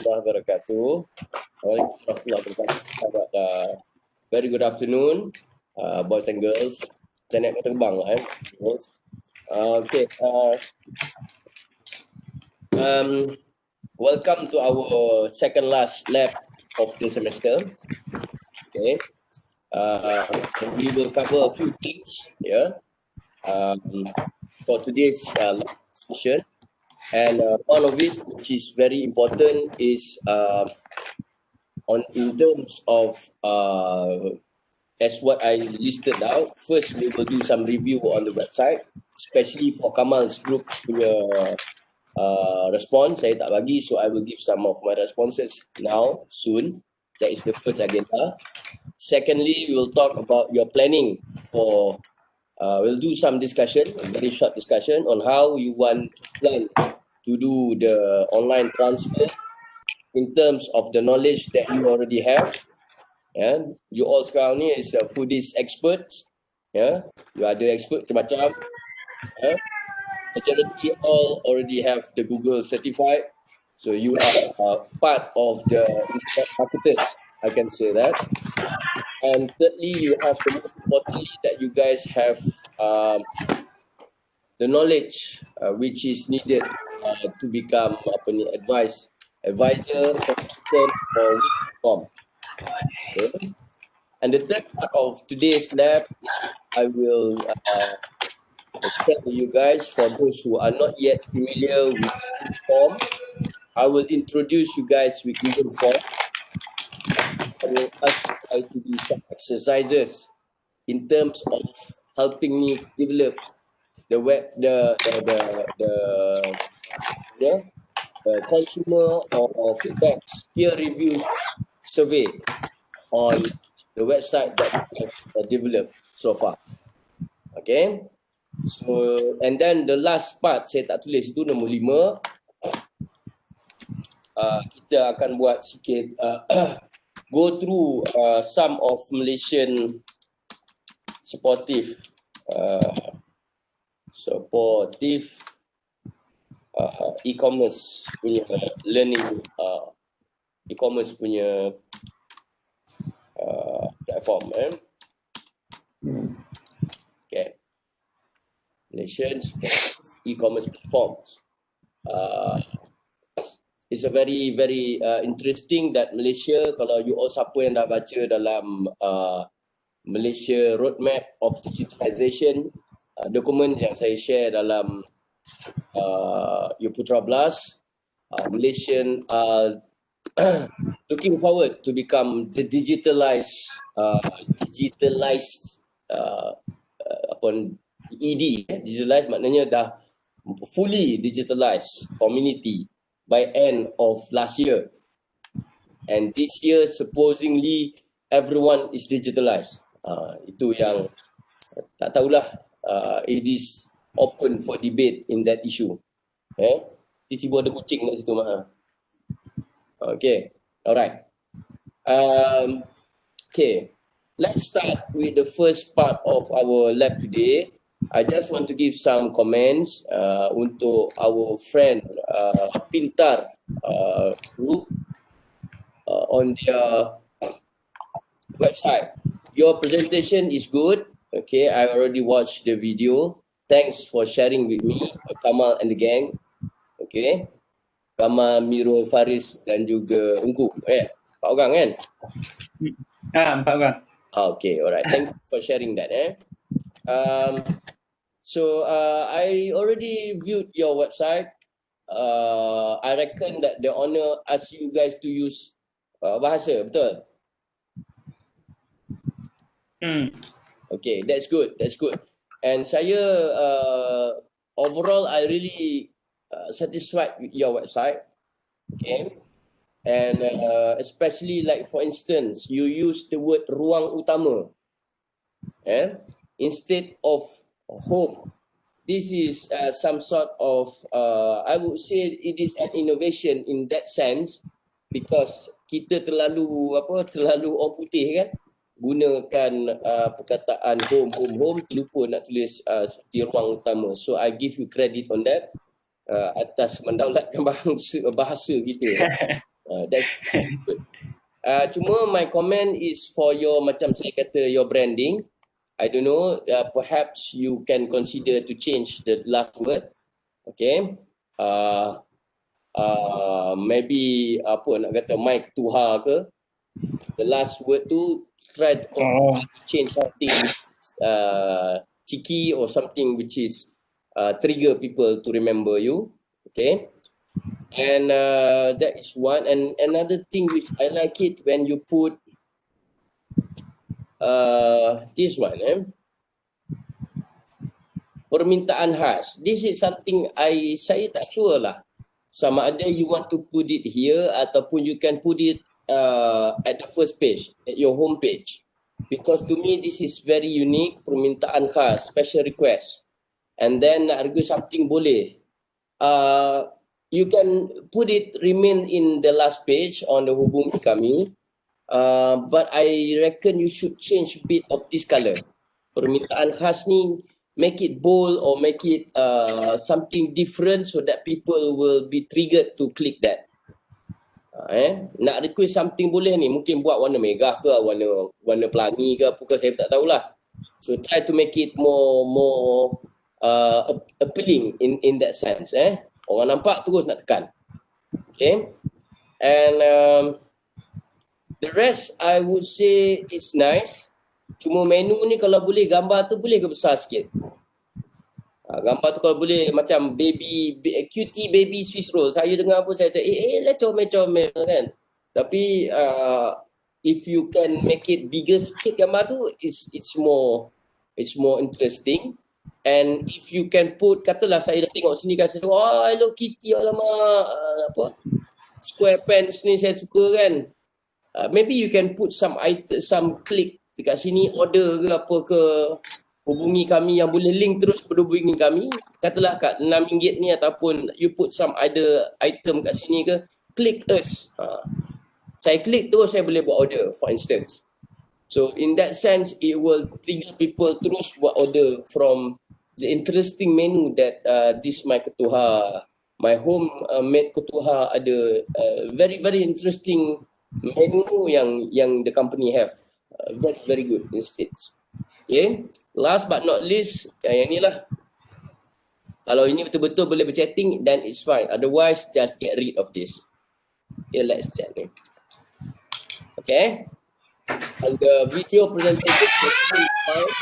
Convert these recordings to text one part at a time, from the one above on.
Wabarakatuh. Very good afternoon, boys and girls. Saya nak terbang lah, Okay. Welcome to our second last lab of the semester. Okay. We will cover a few things here for today's session. And one of it, which is very important, is in terms of as what I listed out. First, we will do some review on the website, especially for Kamal's group's punya response. Saya tak bagi, so I will give some of my responses now, soon. That is the first agenda. Secondly, we will talk about your planning for, we'll do some discussion, a very short discussion on how you want to plan to do the online transfer in terms of the knowledge that you already have. Yeah, you all sekarang ni is foodies experts. Yeah, you are the expert macam-macam. Yeah, majority all already have the Google certified, so you are part of the internet marketers, I can say that. And thirdly, you have the most importantly that you guys have the knowledge which is needed to become advisor, consultant, or which form. Okay. And the third part of today's lab is I will share with you guys, for those who are not yet familiar with Google Form. I will introduce you guys with Google Form. I will ask you guys to do some exercises in terms of helping me develop the consumer or feedback peer review survey on the website that we have developed so far. Okay. So, and then the last part, saya tak tulis itu, nombor 5. Kita akan buat sikit go through some of Malaysian supportive e-commerce punya learning, e-commerce punya platform. Okay. Malaysian e-commerce platforms. It's a very interesting that Malaysia, kalau you all siapa yang dah baca dalam Malaysia Roadmap of Digitalization, dokumen yang saya share dalam Putra Blast, Malaysian are looking forward to become the digitalized digitalized maknanya dah fully digitalized community by end of last year, and this year supposedly everyone is digitalized. Itu yang tak tahulah, it is open for debate in that issue. Tiba-tiba ada kucing kat situ mah. Okay, alright. Okay, let's start with the first part of our lab today. I just want to give some comments untuk our friend Pintar group on their website. Your presentation is good. Okay, I already watched the video. Thanks for sharing with me, Kamal and the gang. Okay, Kamal, Mirul, Faris dan juga Ungku. 4 orang kan? 4 orang. Okay, alright. Thank you for sharing that. So I already viewed your website. I reckon that the owner asked you guys to use bahasa, betul? Okay, that's good. That's good. And saya overall I really satisfied with your website. Okay. And especially like for instance, you use the word ruang utama, instead of home. This is some sort of I would say it is an innovation in that sense, because kita terlalu orang putih kan gunakan perkataan home, terlupa nak tulis seperti ruang utama. So I give you credit on that. atas mendaulatkan bahasa kita. That's good. Cuma my comment is for your, macam saya kata, your branding. I don't know, perhaps you can consider to change the last word. Okay. Maybe apa nak kata, my ketuha ke, the last word tu try to change something cheeky or something which is trigger people to remember you. Okay. And that is one. And another thing which I like it when you put this one, permintaan khas. This is something saya tak sure lah. Sama ada you want to put it here ataupun you can put it at the first page, at your home page. Because to me this is very unique, permintaan khas, special request. And then nak argue something boleh. You can put it, remain in the last page on the Hubungi Kami. But I reckon you should change a bit of this color. Permintaan khas ni, make it bold or make it something different so that people will be triggered to click that. Nak request something boleh ni, mungkin buat warna merah ke, warna pelangi ke, apa ke, saya tak tahulah. So try to make it more appealing in that sense. Orang nampak terus nak tekan. Okay. And the rest I would say is nice. Cuma menu ni kalau boleh gambar tu boleh ke besar sikit. Gambar tu kalau boleh macam cutie baby Swiss roll. Saya dengar pun saya cakap lah comel-comel kan. Tapi if you can make it bigger sikit gambar tu, it's more interesting. And if you can put, katalah saya dah tengok sini kan, saya tengok, Hello Kitty, alamak, apa, square pants ni saya suka kan. Maybe you can put some click dekat sini, order ke apa ke, hubungi kami, yang boleh link terus pada hubungi kami. Katalah kat RM6 ni, ataupun you put some other item kat sini ke, click us. Saya klik terus saya boleh buat order, for instance. So in that sense, it will trigger people terus buat order from the interesting menu that this my ketuha, my home made ketuha ada very very interesting menu yang the company have, very very good instead. Okay, last but not least, yang ni lah. Kalau ini betul-betul boleh berchatting, then it's fine. Otherwise, just get rid of this. Okay, let's chat ni. Okay. And the video presentation is fine.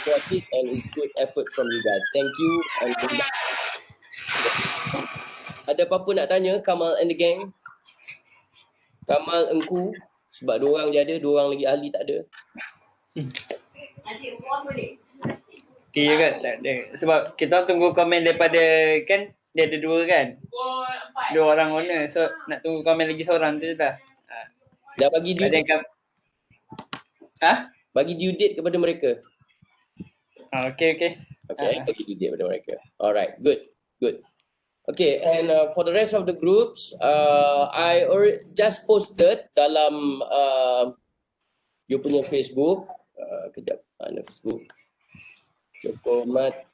Watch it and it's good effort from you guys. Thank you. And ada apa-apa nak tanya Kamal and the gang? Kamal, engku, sebab dua orang je ada, dua orang lagi ahli tak ada. Okay juga, tak ada. Sebab kita tunggu komen daripada, kan dia ada dua kan? Dua orang owner, so nak tunggu komen lagi seorang tu je lah. Dah bagi due date. Bagi due date kepada mereka. Okay. Okay, bagi due date kepada mereka. Alright, good. Okay, and for the rest of the groups, I just posted dalam you punya Facebook. Kejap, mana Facebook? Cokomat.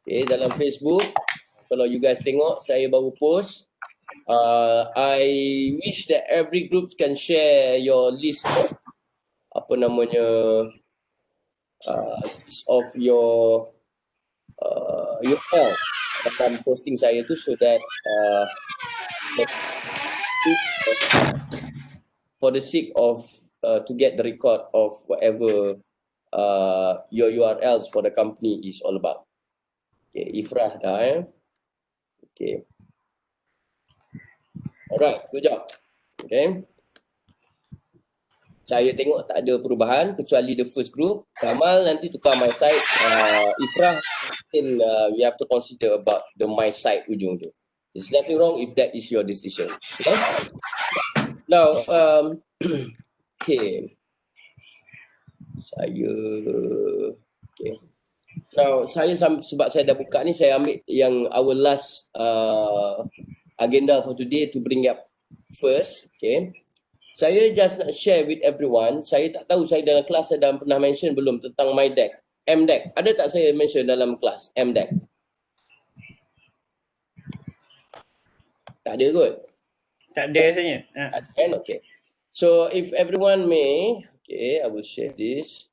Okay, dalam Facebook, kalau you guys tengok, saya baru post. I wish that every group can share your list of apa namanya, list of your URL dalam posting saya tu, so that for the sake of to get the record of whatever your URLs for the company is all about. Okay, Ifrah dah Okay. Alright, good job. Okay. Saya tengok tak ada perubahan kecuali the first group. Kamal nanti tukar my side. Ifrah, then we have to consider about the my side ujung tu. There's nothing wrong if that is your decision. Okay. Now, okay. Okay. Now, sebab saya dah buka ni, saya ambil yang our last agenda for today to bring up first. Okay. Saya just nak share with everyone. Saya tak tahu saya dalam kelas saya dah pernah mention belum tentang MyDeck. MDeck. Ada tak saya mention dalam kelas MDeck? Tak ada kot. Tak ada rasanya. Ada kan? Okay. So if everyone may, okay, I will share this.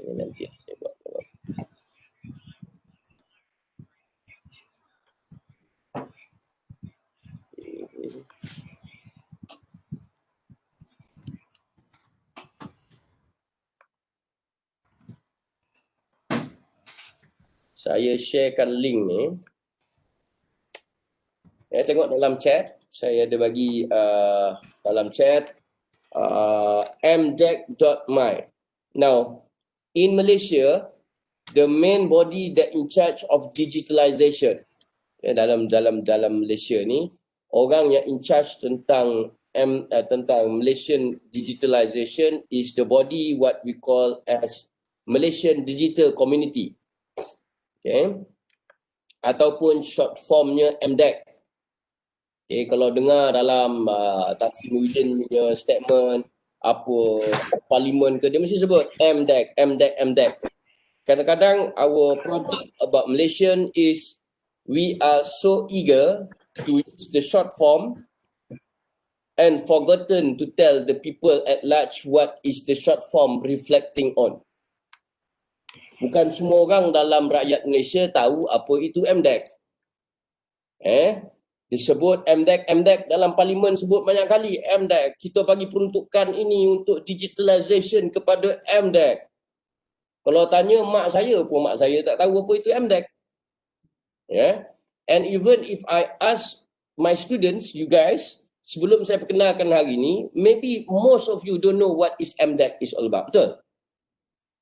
Nanti saya buat. Saya sharekan link ni. Tengok dalam chat. Saya ada bagi dalam chat mdeck.my. Now, in Malaysia, the main body that in charge of digitalization dalam Malaysia ni, orang yang in charge tentang Malaysian digitalization is the body what we call as Malaysian Digital Community. Okay. Ataupun short formnya MDEC. Okay, kalau dengar dalam Tan Sri Muhyiddin punya statement, apa parlimen ke, dia mesti sebut MDEC, MDEC, MDEC. Kadang-kadang our problem about Malaysian is we are so eager to use the short form and forgotten to tell the people at large what is the short form reflecting on. Bukan semua orang dalam rakyat Malaysia tahu apa itu MDEC. Disebut MDEC, MDEC dalam parlimen sebut banyak kali MDEC. Kita bagi peruntukan ini untuk digitalization kepada MDEC. Kalau tanya mak saya pun, mak saya tak tahu apa itu MDEC. And even if I ask my students, you guys, sebelum saya perkenalkan hari ini, maybe most of you don't know what is MDEC is all about. Betul?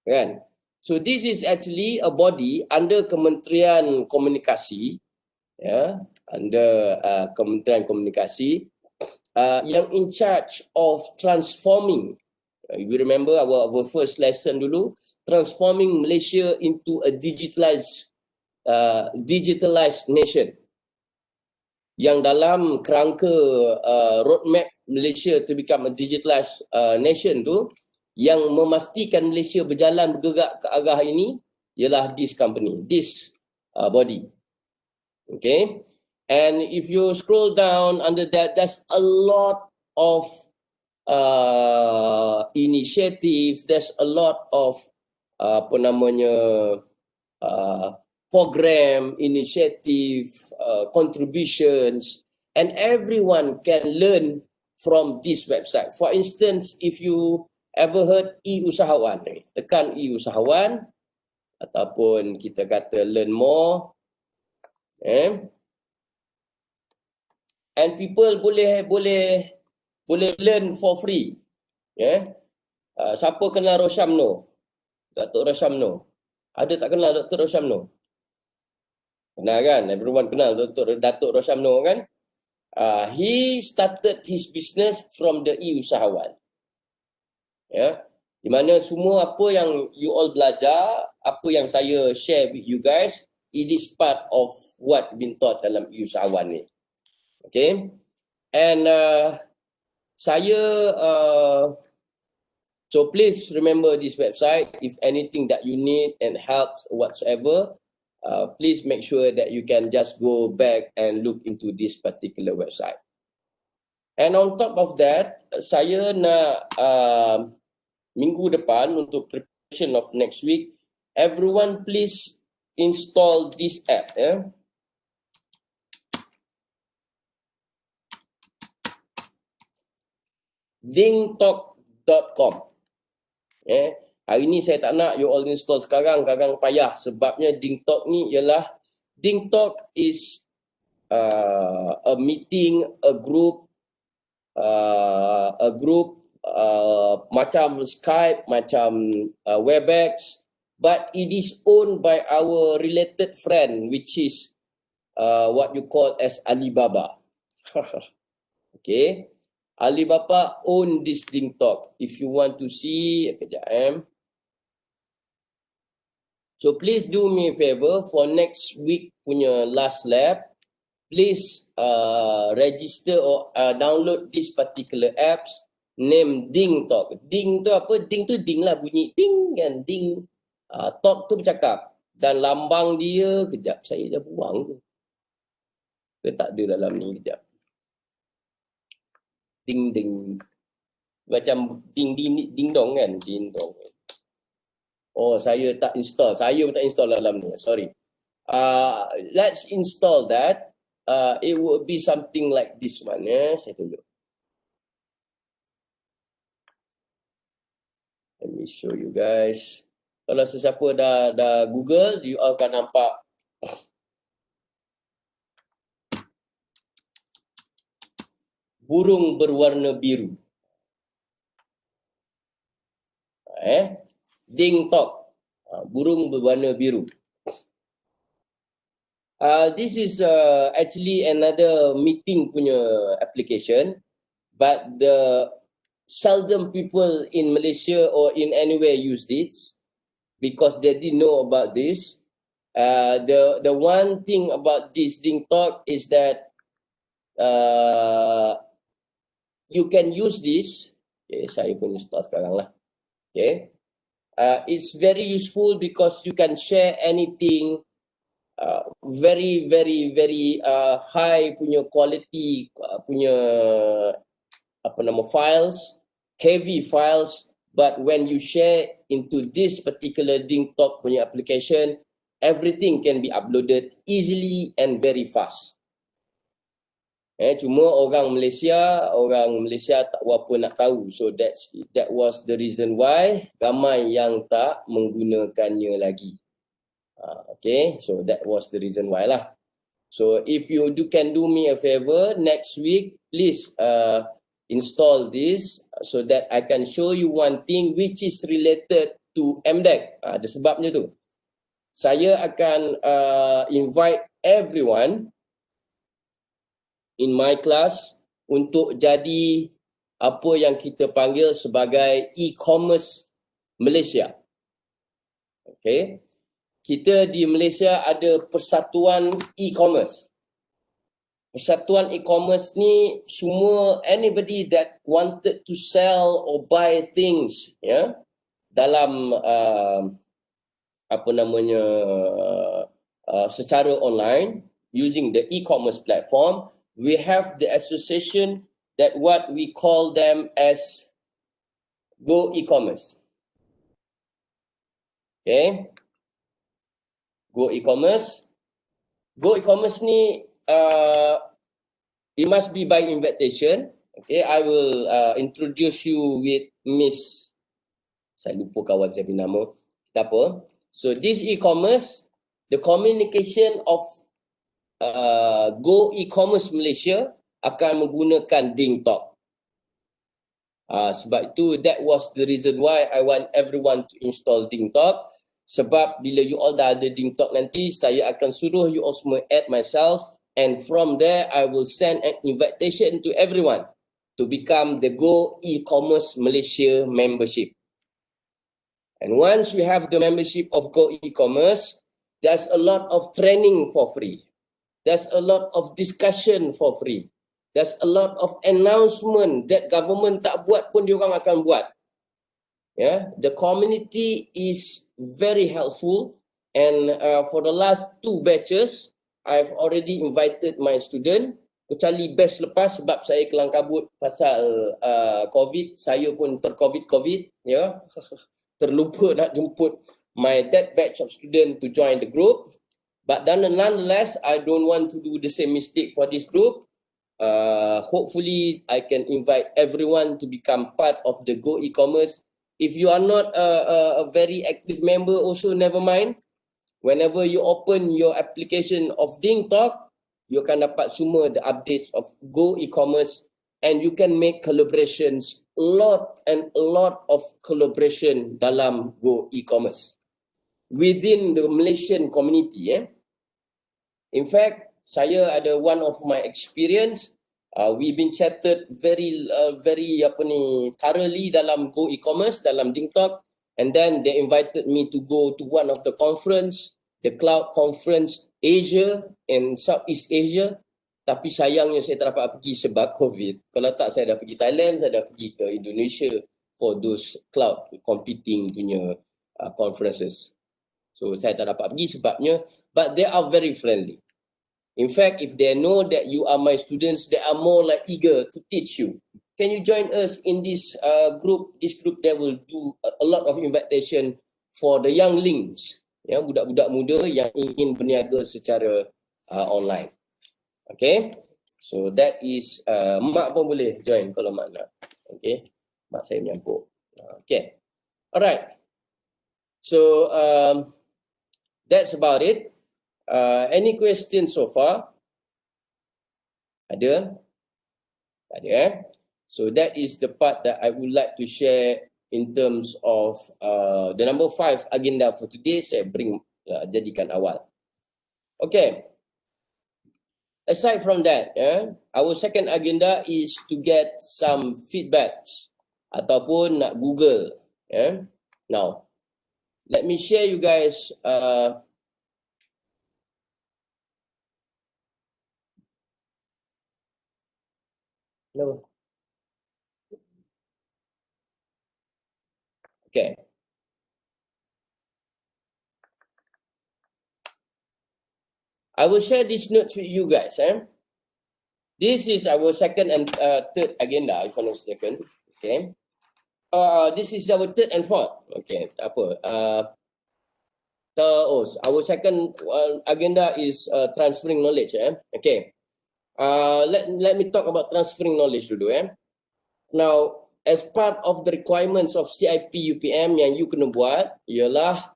Kan? So this is actually a body under Kementerian Komunikasi, under Kementerian Komunikasi, yang in charge of transforming. You remember our first lesson dulu, transforming Malaysia into a digitalized nation. Yang dalam kerangka roadmap Malaysia to become a digitalized nation tu, yang memastikan Malaysia berjalan bergerak ke arah ini ialah this company, this body. Okay. And if you scroll down under that, there's a lot of initiative, there's a lot of program, initiative, contributions, and everyone can learn from this website. For instance, if you ever heard e-usahawan, tekan e-usahawan ataupun kita kata learn more, and people boleh learn for free. Siapa kenal Roshamno? Datuk Roshamno. Ada tak kenal Dr. Roshamno? Kenal kan? Everyone kenal Datuk Roshamno kan? He started his business from the e-usahawan. Di mana semua apa yang you all belajar, apa yang saya share with you guys, it is part of what been taught dalam e-usahawan ni. Okay? And so please remember this website. If anything that you need and helps whatsoever, please make sure that you can just go back and look into this particular website. And on top of that, saya nak minggu depan untuk preparation of next week, everyone please install this app. dingtalk.com. Hari ni saya tak nak you all install sekarang, kadang payah sebabnya DingTalk ni ialah, DingTalk is a meeting, a group macam Skype, macam Webex, but it is owned by our related friend which is what you call as Alibaba. Okay. Alibaba own this DingTalk. If you want to see, kejap. So please do me a favor for next week punya last lab, please register or download this particular apps name Ding Talk. Ding tu apa? Ding tu ding lah, bunyi ding kan, ding. Talk tu bercakap. Dan lambang dia, kejap saya dah buang ke? Dia tak ada dalam ni, kejap. Ding ding. Macam ding ding ding dong kan, ding dong. Oh, saya tak install. Saya pun tak install dalam ni. Sorry. Let's install that. It would be something like this one. Saya tunjuk. Let me show you guys. Kalau sesiapa dah Google, you all akan nampak burung berwarna biru. Ding Talk. Burung berwarna biru. This is actually another meeting punya application, but the seldom people in Malaysia or in anywhere use this because they didn't know about this. The one thing about this Ding Talk is that you can use this. Okay, saya pun install sekarang lah. Okay, it's very useful because you can share anything. Very high punya quality punya files, heavy files, but when you share into this particular Ding Talk punya application, everything can be uploaded easily and very fast. Cuma orang Malaysia tak berapa nak tahu, so that was the reason why ramai yang tak menggunakannya lagi. Okay, so that was the reason why lah. So if you can do me a favor, next week please install this so that I can show you one thing which is related to MDEC. Ada sebabnya tu. Saya akan invite everyone in my class untuk jadi apa yang kita panggil sebagai e-commerce Malaysia. Okay. Kita di Malaysia ada persatuan e-commerce. Persatuan e-commerce ni semua anybody that wanted to sell or buy things dalam secara online using the e-commerce platform, we have the association that what we call them as Go E-commerce. Okay. Go E-commerce. Go E-commerce ni it must be by invitation. Okay, I will introduce you with Miss. Saya lupa kawan saya punya nama. Tak apa. So this e-commerce, the communication of Go E-commerce Malaysia akan menggunakan Ding Talk. Sebab itu that was the reason why I want everyone to install Ding Talk. Sebab bila you all dah ada Ding Talk nanti, saya akan suruh you all semua add myself, and from there I will send an invitation to everyone to become the Go E-commerce Malaysia membership. And once you have the membership of Go E-commerce, there's a lot of training for free. There's a lot of discussion for free. There's a lot of announcement that government tak buat pun diorang akan buat. The community is very helpful, and for the last 2 batches, I've already invited my student. Kecuali batch lepas sebab saya kelang kabut pasal COVID, saya pun tercovid, terlupa nak jemput my that batch of student to join the group. But nonetheless, I don't want to do the same mistake for this group. Hopefully, I can invite everyone to become part of the Go E-commerce. If you are not a very active member, also never mind. Whenever you open your application of Ding Talk, you akan dapat semua the updates of Go E-commerce, and you can make collaborations, a lot of collaboration dalam Go E-commerce within the Malaysian community. In fact, saya ada one of my experience. We've been chatted very thoroughly dalam Go E-commerce, dalam Ding Talk. And then they invited me to go to one of the conference, the Cloud Conference Asia and Southeast Asia. Tapi sayangnya saya tak dapat pergi sebab COVID. Kalau tak, saya dah pergi Thailand, saya dah pergi ke Indonesia for those cloud computing punya conferences. So saya tak dapat pergi sebabnya, but they are very friendly. In fact, if they know that you are my students, they are more like eager to teach you. Can you join us in this group? This group that will do a lot of invitation for the younglings, ya, budak-budak muda yang ingin berniaga secara online. Okay, so that is mak pun boleh join kalau mak nak. Okay, mak saya menyampuk. Okay, alright. So that's about it. Any questions so far? Ada? Tak ada. So that is the part that I would like to share in terms of the number 5 agenda for today. Saya jadikan awal. Okay. Aside from that, our second agenda is to get some feedbacks ataupun nak Google. Now, let me share you guys no. Okay. I will share these notes with you guys. This is our second and third agenda, if I'm not mistaken. Okay. This is our third and fourth. Okay, tak apa. Our second agenda is transferring knowledge. Okay. Let me talk about transferring knowledge dulu. Now, as part of the requirements of CIP UPM yang you kena buat ialah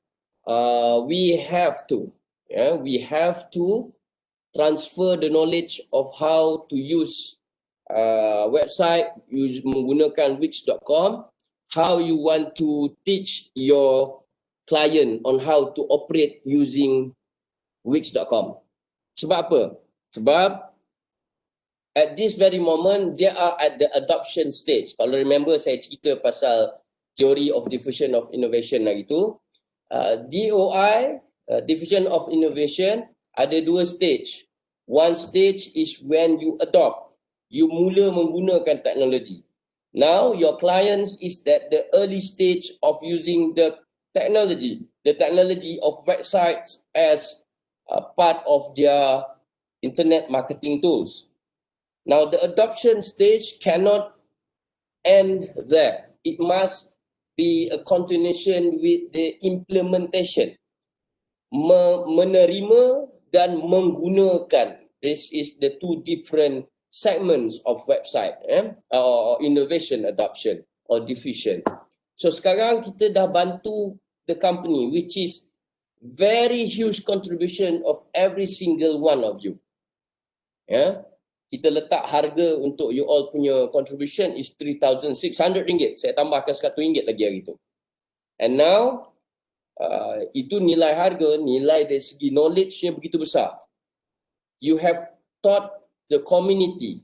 we have to transfer the knowledge of how to use website menggunakan Wix.com, how you want to teach your client on how to operate using Wix.com. Sebab apa? Sebab at this very moment, they are at the adoption stage. Kalau remember, saya cerita pasal Theory of Diffusion of Innovation lagi tu. DOI, Diffusion of Innovation, ada 2 stage. One stage is when you adopt. You mula menggunakan teknologi. Now, your clients is at the early stage of using the technology of websites as part of their internet marketing tools. Now, the adoption stage cannot end there. It must be a continuation with the implementation. Menerima dan menggunakan. This is the 2 different segments of website, or innovation adoption or diffusion. So sekarang kita dah bantu the company, which is very huge contribution of every single one of you. Kita letak harga untuk you all punya contribution is RM3,600. Saya tambahkan RM1 lagi hari tu. And now, itu nilai harga, nilai dari segi knowledge-nya begitu besar. You have taught the community.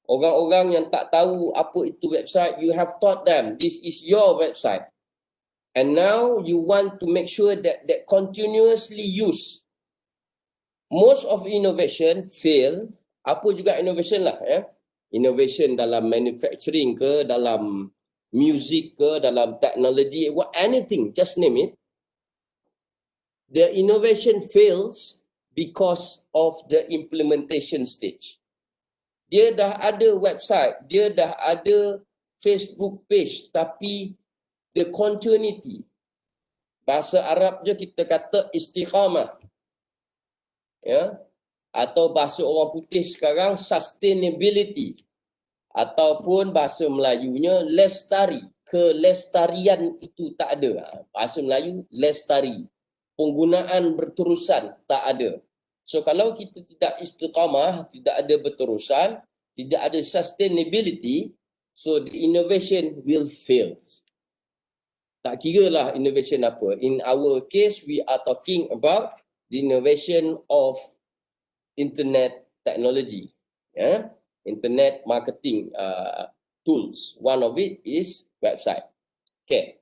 Orang-orang yang tak tahu apa itu website, you have taught them, this is your website. And now, you want to make sure that continuously use. Most of innovation fail. Apa juga innovation lah, innovation dalam manufacturing ke, dalam music ke, dalam technology, anything, just name it. The innovation fails because of the implementation stage. Dia dah ada website, dia dah ada Facebook page, tapi the continuity, bahasa Arab je kita kata istiqamah, atau bahasa orang putih sekarang sustainability, ataupun bahasa Melayunya lestari, kelestarian itu tak ada. Bahasa Melayu lestari, penggunaan berterusan tak ada. So kalau kita tidak istiqamah, tidak ada berterusan, tidak ada sustainability, so the innovation will fail. Tak kira lah innovation apa. In our case, we are talking about the innovation of internet technology, internet marketing tools. One of it is website. Okay.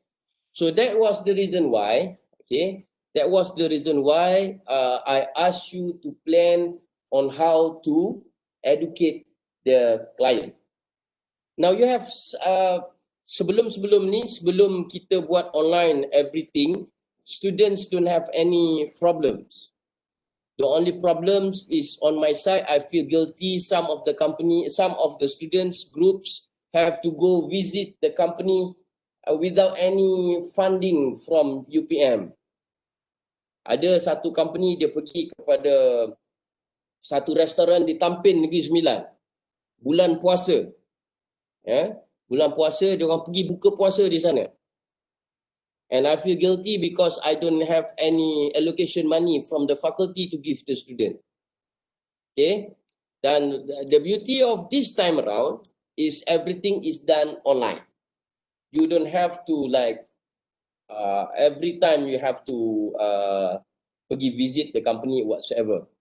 So that was the reason why, okay, that was the reason why I asked you to plan on how to educate the client. Now you have sebelum ni, sebelum kita buat online everything, students don't have any problems. The only problems is on my side. I feel guilty. Some of the students groups have to go visit the company without any funding from UPM. Ada satu company dia pergi kepada satu restoran di Tampin Negeri Sembilan. Bulan puasa. Ya, bulan puasa dia orang pergi buka puasa di sana. And I feel guilty because I don't have any allocation money from the faculty to give the student. Okay? Dan the beauty of this time around is everything is done online. You don't have to like every time you have to pergi visit the company whatsoever.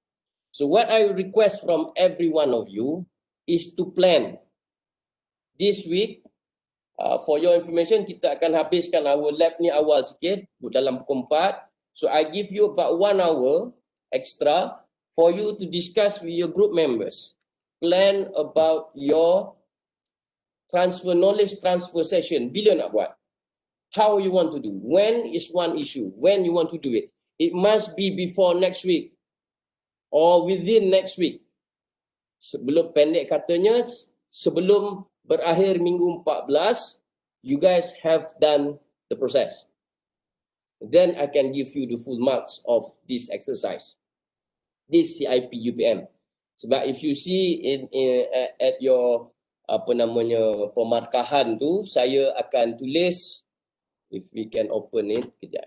So what I request from every one of you is to plan this week. For your information, kita akan habiskan our lab ni awal sikit dalam pukul 4. So I give you about 1 hour extra for you to discuss with your group members. Plan about your knowledge transfer session. Bila nak buat? How you want to do? When is one issue? When you want to do it? It must be before next week or within next week. Sebelum, pendek katanya, sebelum berakhir minggu 14, you guys have done the process. Then I can give you the full marks of this exercise, this CIP UPM. Sebab if you see at your pemarkahan tu, saya akan tulis, if we can open it, kejap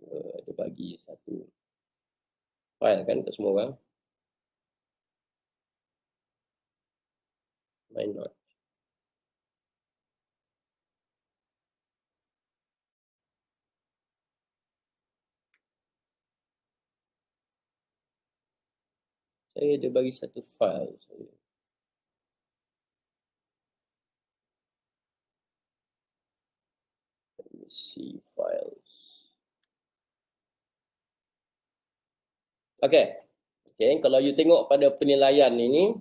ada bagi satu file kan untuk semua orang. Why not? Saya ada bagi satu file saya. Let me see files. Okay. Okay, kalau you tengok pada penilaian ini,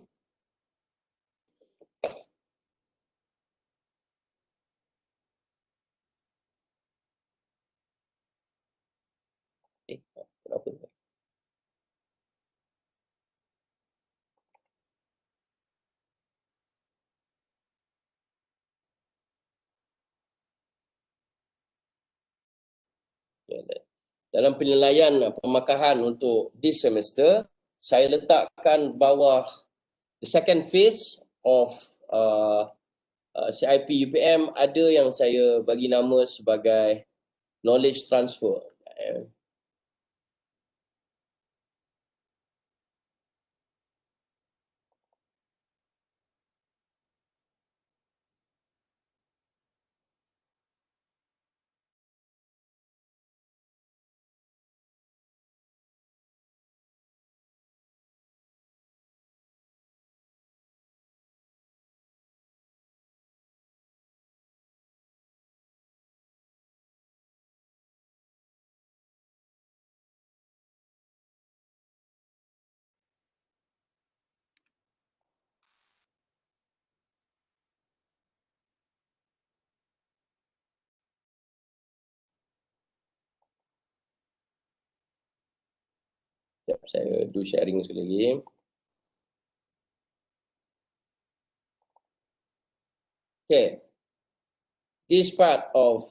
kenapa? Dalam penilaian pemakahan untuk this semester, saya letakkan bawah the second phase of CIP UPM, ada yang saya bagi nama sebagai knowledge transfer. Saya do sharing sekali lagi. Okay. This part of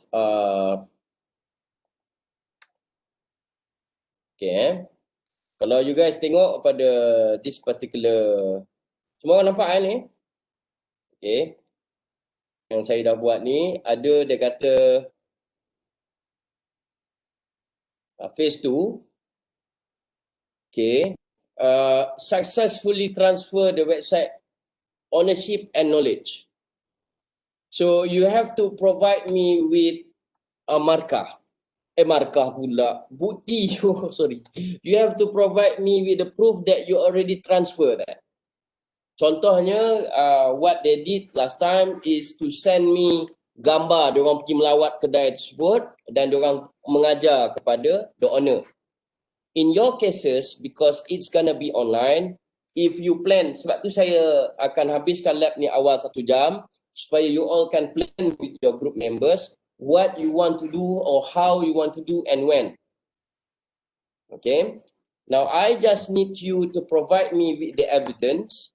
okay. Kalau you guys tengok pada this particular, semua orang nampak ni? Okay. Yang saya dah buat ni, ada dia kata phase 2. Okay. successfully transfer the website ownership and knowledge. So you have to provide me with a markah. Markah pula. Bukti. Oh, sorry. You have to provide me with the proof that you already transfer that. Contohnya, what they did last time is to send me gambar diorang pergi melawat kedai tersebut dan diorang mengajar kepada the owner. In your cases, because it's gonna be online, if you plan, sebab tu saya akan habiskan lab ni awal 1 jam supaya you all can plan with your group members what you want to do or how you want to do and when. Okay. Now, I just need you to provide me with the evidence.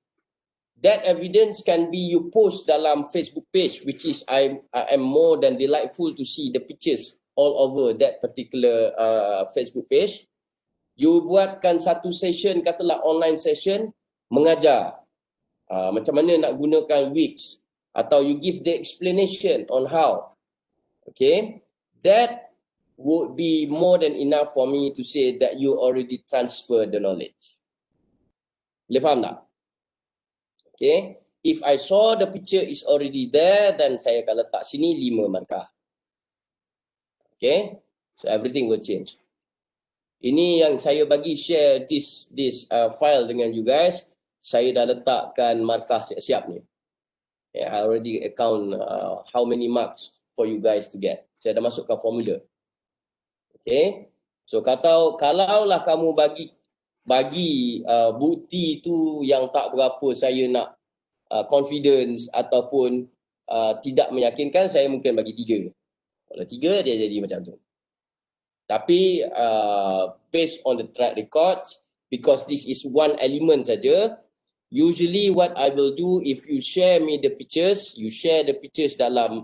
That evidence can be you post dalam Facebook page, which is I am more than delightful to see the pictures all over that particular Facebook page. You buatkan satu session, katalah online session, mengajar macam mana nak gunakan Wix, atau you give the explanation on how. Okay, that would be more than enough for me to say that you already transfer the knowledge. Boleh faham tak? Okay, if I saw the picture is already there, then saya akan letak sini 5 markah. Okay, so everything will change. Ini yang saya bagi share this file dengan you guys. Saya dah letakkan markah siap-siap ni. Yeah, I already account how many marks for you guys to get. Saya dah masukkan formula. Okay, so kalaulah kamu bagi bukti tu yang tak berapa saya nak confidence ataupun tidak meyakinkan, saya mungkin bagi 3. Kalau 3 dia jadi macam tu. Tapi based on the track records, because this is one element saja, usually what I will do, if you share me the pictures, you share the pictures dalam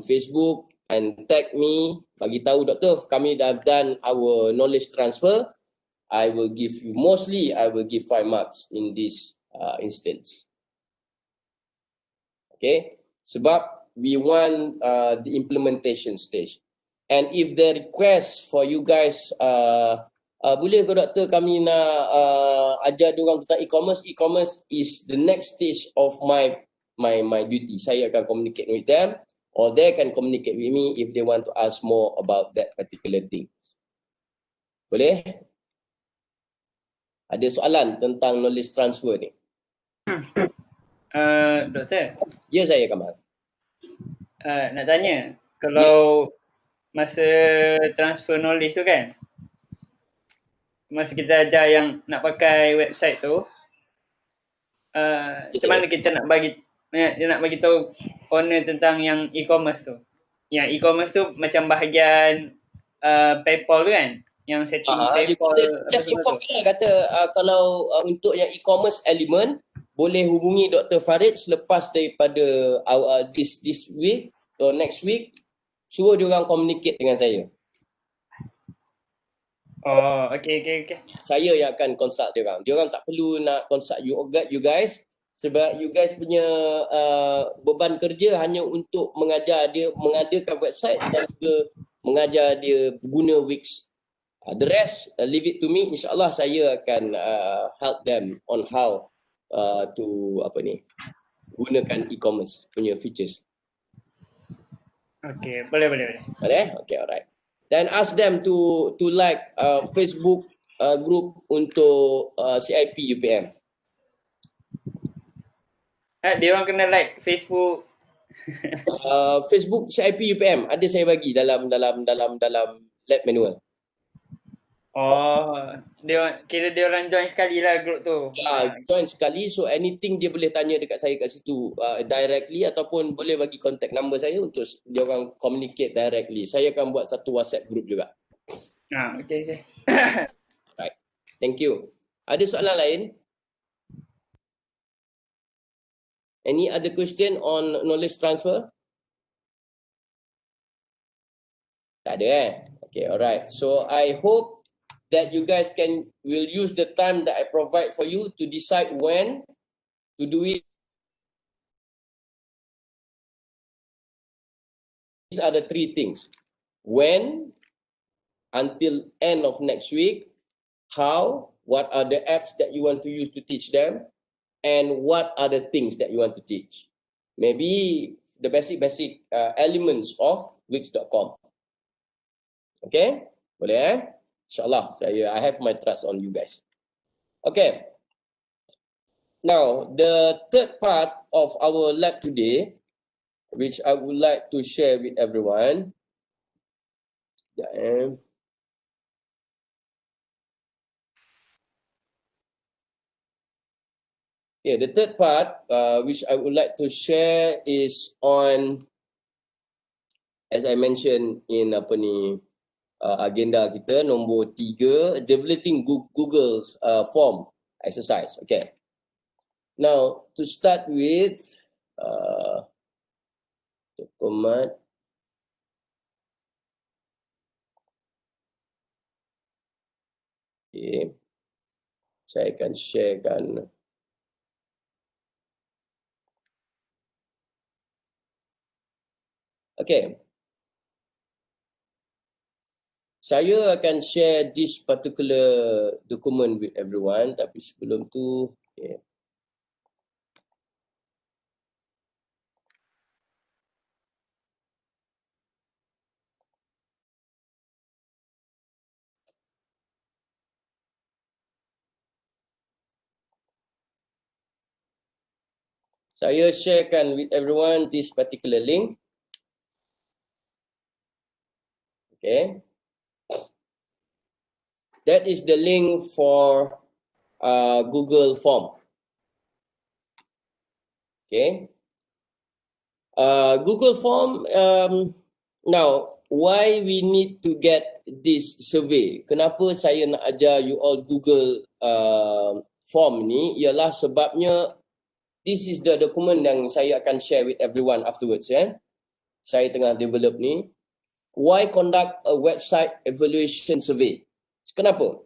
Facebook and tag me, bagi tahu doktor kami dah done our knowledge transfer, I will give you, mostly I will give 5 marks in this instance. Okay, sebab we want the implementation stage. And if the request for you guys, boleh ke doktor kami nak ajar diorang tentang e-commerce? E-commerce is the next stage of my duty. Saya akan communicate with them, or they can communicate with me if they want to ask more about that particular thing. Boleh? Ada soalan tentang knowledge transfer ni? Doktor, Ya, saya Kamal. nak tanya, kalau masa transfer knowledge tu kan, masa kita ajar yang nak pakai website tu, macam mana kita nak bagi tahu owner tentang yang e-commerce tu? Yang e-commerce tu macam bahagian PayPal tu kan? Yang setting PayPal. Just inform lah, kata kalau untuk yang e-commerce element, boleh hubungi Dr. Farid selepas daripada this week or next week, suruh diorang communicate dengan saya. Oh, okay. Saya yang akan consult diorang. Diorang tak perlu nak consult you guys, sebab you guys punya beban kerja hanya untuk mengajar dia mengadakan website dan juga mengajar dia guna Wix. The rest, leave it to me. InsyaAllah saya akan help them on how to gunakan e-commerce punya features. Okay, boleh. Boleh? Okay, alright. Then ask them to like Facebook group untuk CIP UPM. Dia orang kena like Facebook. Facebook CIP UPM ada saya bagi dalam lab manual. Oh, kira dia orang join sekali lah group tu. Join sekali, so anything dia boleh tanya dekat saya kat situ directly, ataupun boleh bagi contact number saya untuk dia orang communicate directly. Saya akan buat satu WhatsApp group juga. Okay. Right. Thank you. Ada soalan lain? Any other question on knowledge transfer? Tak ada Okay, alright. So I hope that you guys will use the time that I provide for you to decide when to do it. These are the 3 things. When, until end of next week, how, what are the apps that you want to use to teach them, and what are the things that you want to teach. Maybe the basic elements of Wix.com. Okay, boleh InsyaAllah, I have my trust on you guys. Okay. Now, the third part of our lab today, which I would like to share with everyone. Okay, the third part, which I would like to share is on, as I mentioned in agenda kita, nombor 3, developing Google form exercise. Okay. Now, to start with, command. Okay. Saya akan sharekan. Okay. Saya akan share this particular document with everyone, tapi sebelum tu, okay. Saya sharekan with everyone this particular link. Okay. That is the link for Google Form. Okay. Google Form, now, why we need to get this survey? Kenapa saya nak ajar you all Google Form ni? Ialah sebabnya this is the document yang saya akan share with everyone afterwards. Saya tengah develop ni. Why conduct a website evaluation survey? Kenapa?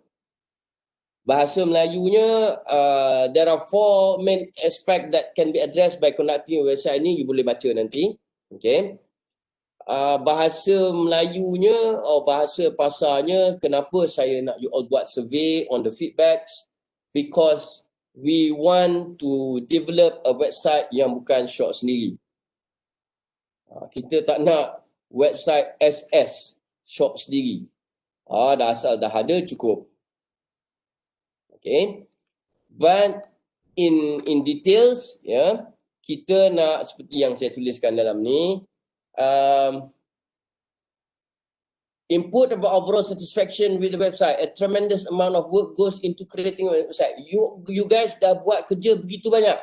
Bahasa Melayunya, there are 4 main aspect that can be addressed by conducting a website ni. You boleh baca nanti. Okay. Bahasa Melayunya atau bahasa pasarnya, kenapa saya nak you all buat survey on the feedbacks? Because we want to develop a website yang bukan short sendiri. Kita tak nak website SS shop sendiri. Dah asal dah ada cukup. Okay. But in details, kita nak seperti yang saya tuliskan dalam ni, input about overall satisfaction with the website. A tremendous amount of work goes into creating a website. You guys dah buat kerja begitu banyak.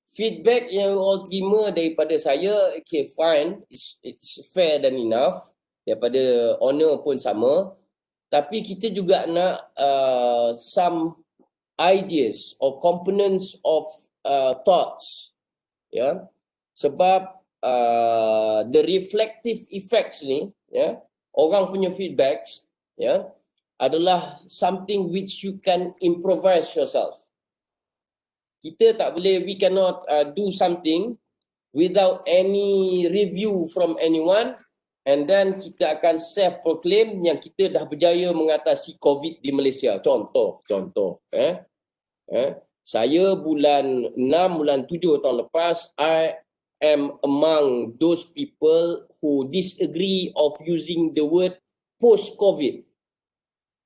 Feedback yang you all terima daripada saya, okay, fine, it's fair dan enough. Daripada owner pun sama. Tapi kita juga nak some ideas or components of thoughts. Sebab the reflective effects ni, orang punya feedbacks, adalah something which you can improvise yourself. Kita tak boleh, we cannot do something without any review from anyone, and then kita akan self-proclaim yang kita dah berjaya mengatasi COVID di Malaysia. Contoh. Saya bulan 6, bulan 7 tahun lepas, I am among those people who disagree of using the word post-COVID.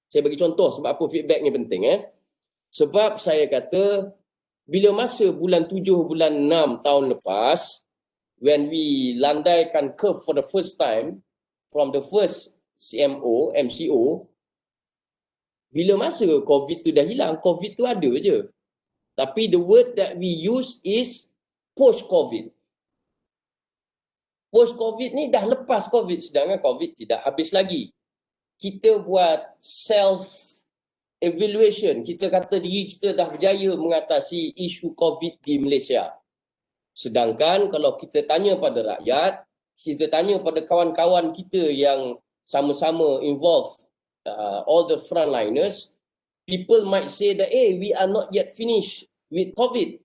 Saya bagi contoh sebab apa feedback ni penting. Sebab saya kata, bila masa bulan 7, bulan 6 tahun lepas, when we landaikan curve for the first time, from the first MCO, bila masa COVID tu dah hilang, COVID tu ada je. Tapi the word that we use is post-COVID. Post-COVID ni dah lepas COVID, sedangkan COVID tidak habis lagi. Kita buat self-evaluation. Kita kata diri kita dah berjaya mengatasi isu COVID di Malaysia. Sedangkan kalau kita tanya pada rakyat, kita tanya pada kawan-kawan kita yang sama-sama involved, all the frontliners, people might say that, we are not yet finished with COVID.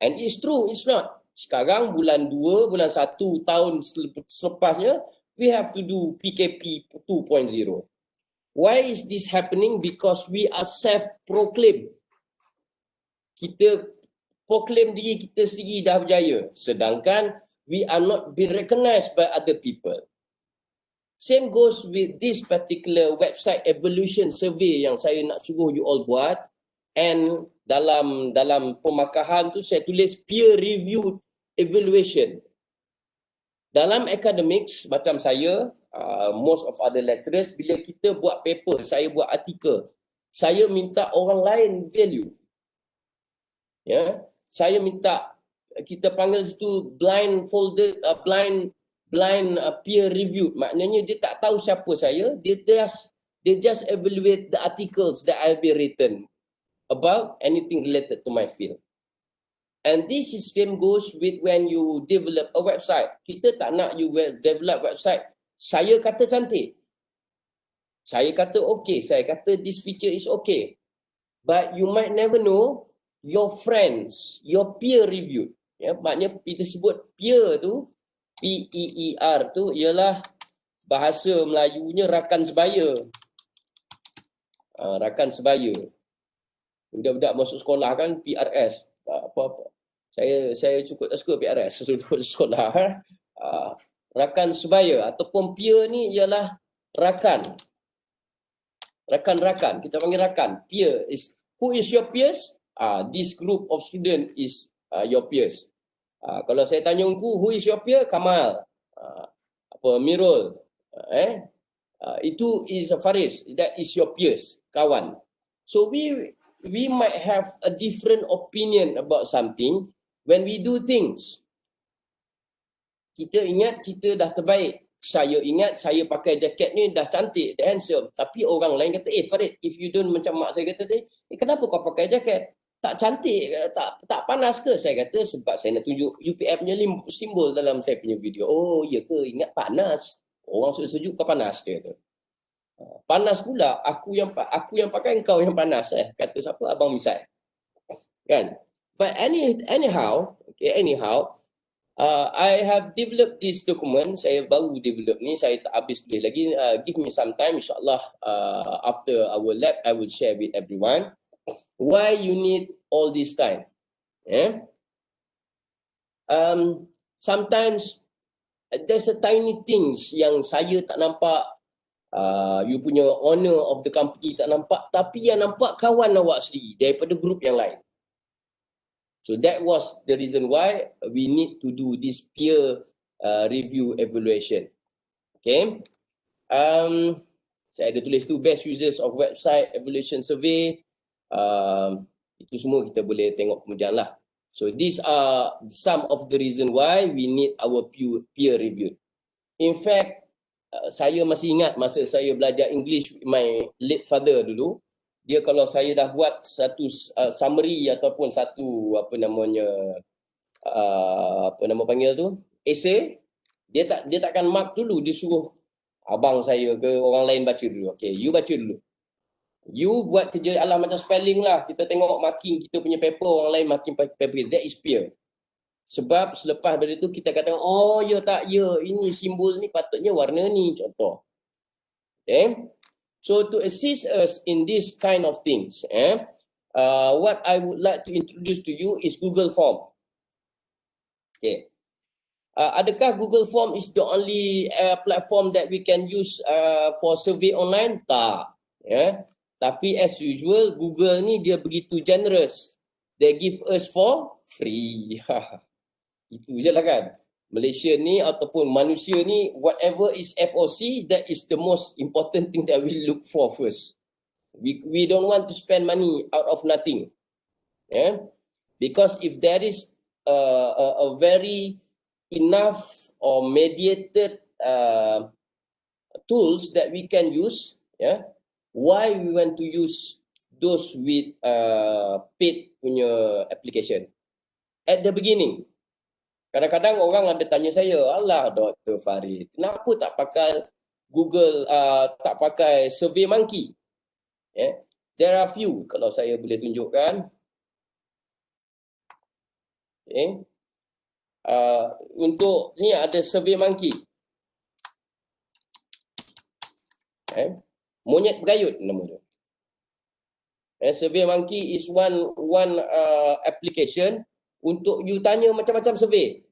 And it's true, it's not. Sekarang bulan 2, bulan 1 tahun selepasnya, we have to do PKP 2.0. Why is this happening? Because we are self-proclaimed. Kita proclaim diri kita sendiri dah berjaya. Sedangkan we are not being recognized by other people. Same goes with this particular website evolution survey yang saya nak suruh you all buat. And dalam pemakahan tu saya tulis peer reviewed evaluation. Dalam academics macam saya, most of other lecturers, bila kita buat paper, saya buat artikel, saya minta orang lain value. Ya, saya minta, kita panggil itu blind peer review. Maknanya dia tak tahu siapa saya, dia just evaluate the articles that I've been written about anything related to my field. And this system goes with when you develop a website. Kita tak nak you develop website, saya kata cantik, saya kata okay, saya kata this feature is okay. But you might never know your friends, your peer review. Ya, maknanya kita sebut peer tu, P-E-E-R tu ialah bahasa Melayunya rakan sebaya. Rakan sebaya. Budak-budak masuk sekolah kan PRS. Apa-apa. Saya cukup tak suka PRS sebelum sekolah. Rakan sebaya ataupun peer ni ialah rakan. Rakan-rakan, kita panggil rakan. Peer is, who is your peers? This group of student is your peers. Kalau saya tanya who is your peer? Kamal. Mirul. Itu is Faris. That is your peers, kawan. So we might have a different opinion about something when we do things. Kita ingat kita dah terbaik. Saya ingat saya pakai jaket ni dah cantik, dah handsome. Tapi orang lain kata, Farid, if you don't macam mak saya kata tadi, kenapa kau pakai jaket? Tak cantik, tak panas ke? Saya kata sebab saya nak tunjuk UPF punya simbol dalam saya punya video. Oh, iya ke? Ingat panas. Orang sejuk ke panas, dia kata. Panas pula, aku yang pakai, engkau yang panas. Kata siapa? Abang Misai. Kan? But anyhow, I have developed this document. Saya baru develop ni, saya tak habis tulis lagi. Give me some time, insyaAllah. After our lab, I will share with everyone. Why you need all this time? Sometimes there's a tiny things yang saya tak nampak. You punya owner of the company tak nampak, tapi yang nampak kawan awak sendiri daripada grup yang lain. So that was the reason why we need to do this peer review evaluation. Okay. Saya ada tulis tu best users of website evaluation survey. Itu semua kita boleh tengok kemudian lah. So these are some of the reason why we need our peer review. In fact, saya masih ingat masa saya belajar English with my late father dulu, dia kalau saya dah buat satu summary ataupun satu essay, dia takkan mark dulu, dia suruh abang saya ke orang lain baca dulu. Okay, you baca dulu. You buat kerja alah macam spelling lah. Kita tengok marking kita punya paper, orang lain marking paper. That is peer. Sebab selepas dari itu kita kata, oh ya tak ya, ini simbol ni patutnya warna ni, contoh. Okay. So to assist us in this kind of things, what I would like to introduce to you is Google Form. Okay. Adakah Google Form is the only platform that we can use for survey online? Tak. Tapi as usual, Google ni dia begitu generous. They give us for free. Itu je lah kan. Malaysia ni ataupun manusia ni, whatever is FOC, that is the most important thing that we look for first. We don't want to spend money out of nothing. Because if there is a very enough or mediated tools that we can use, why we want to use those with paid punya application? At the beginning, kadang-kadang orang ada tanya saya, alah Dr. Farid, kenapa tak pakai Google, tak pakai SurveyMonkey? There are few, kalau saya boleh tunjukkan. Untuk ni ada SurveyMonkey. Monyet berayut nama dia. SurveyMonkey is one application untuk you tanya macam-macam survey.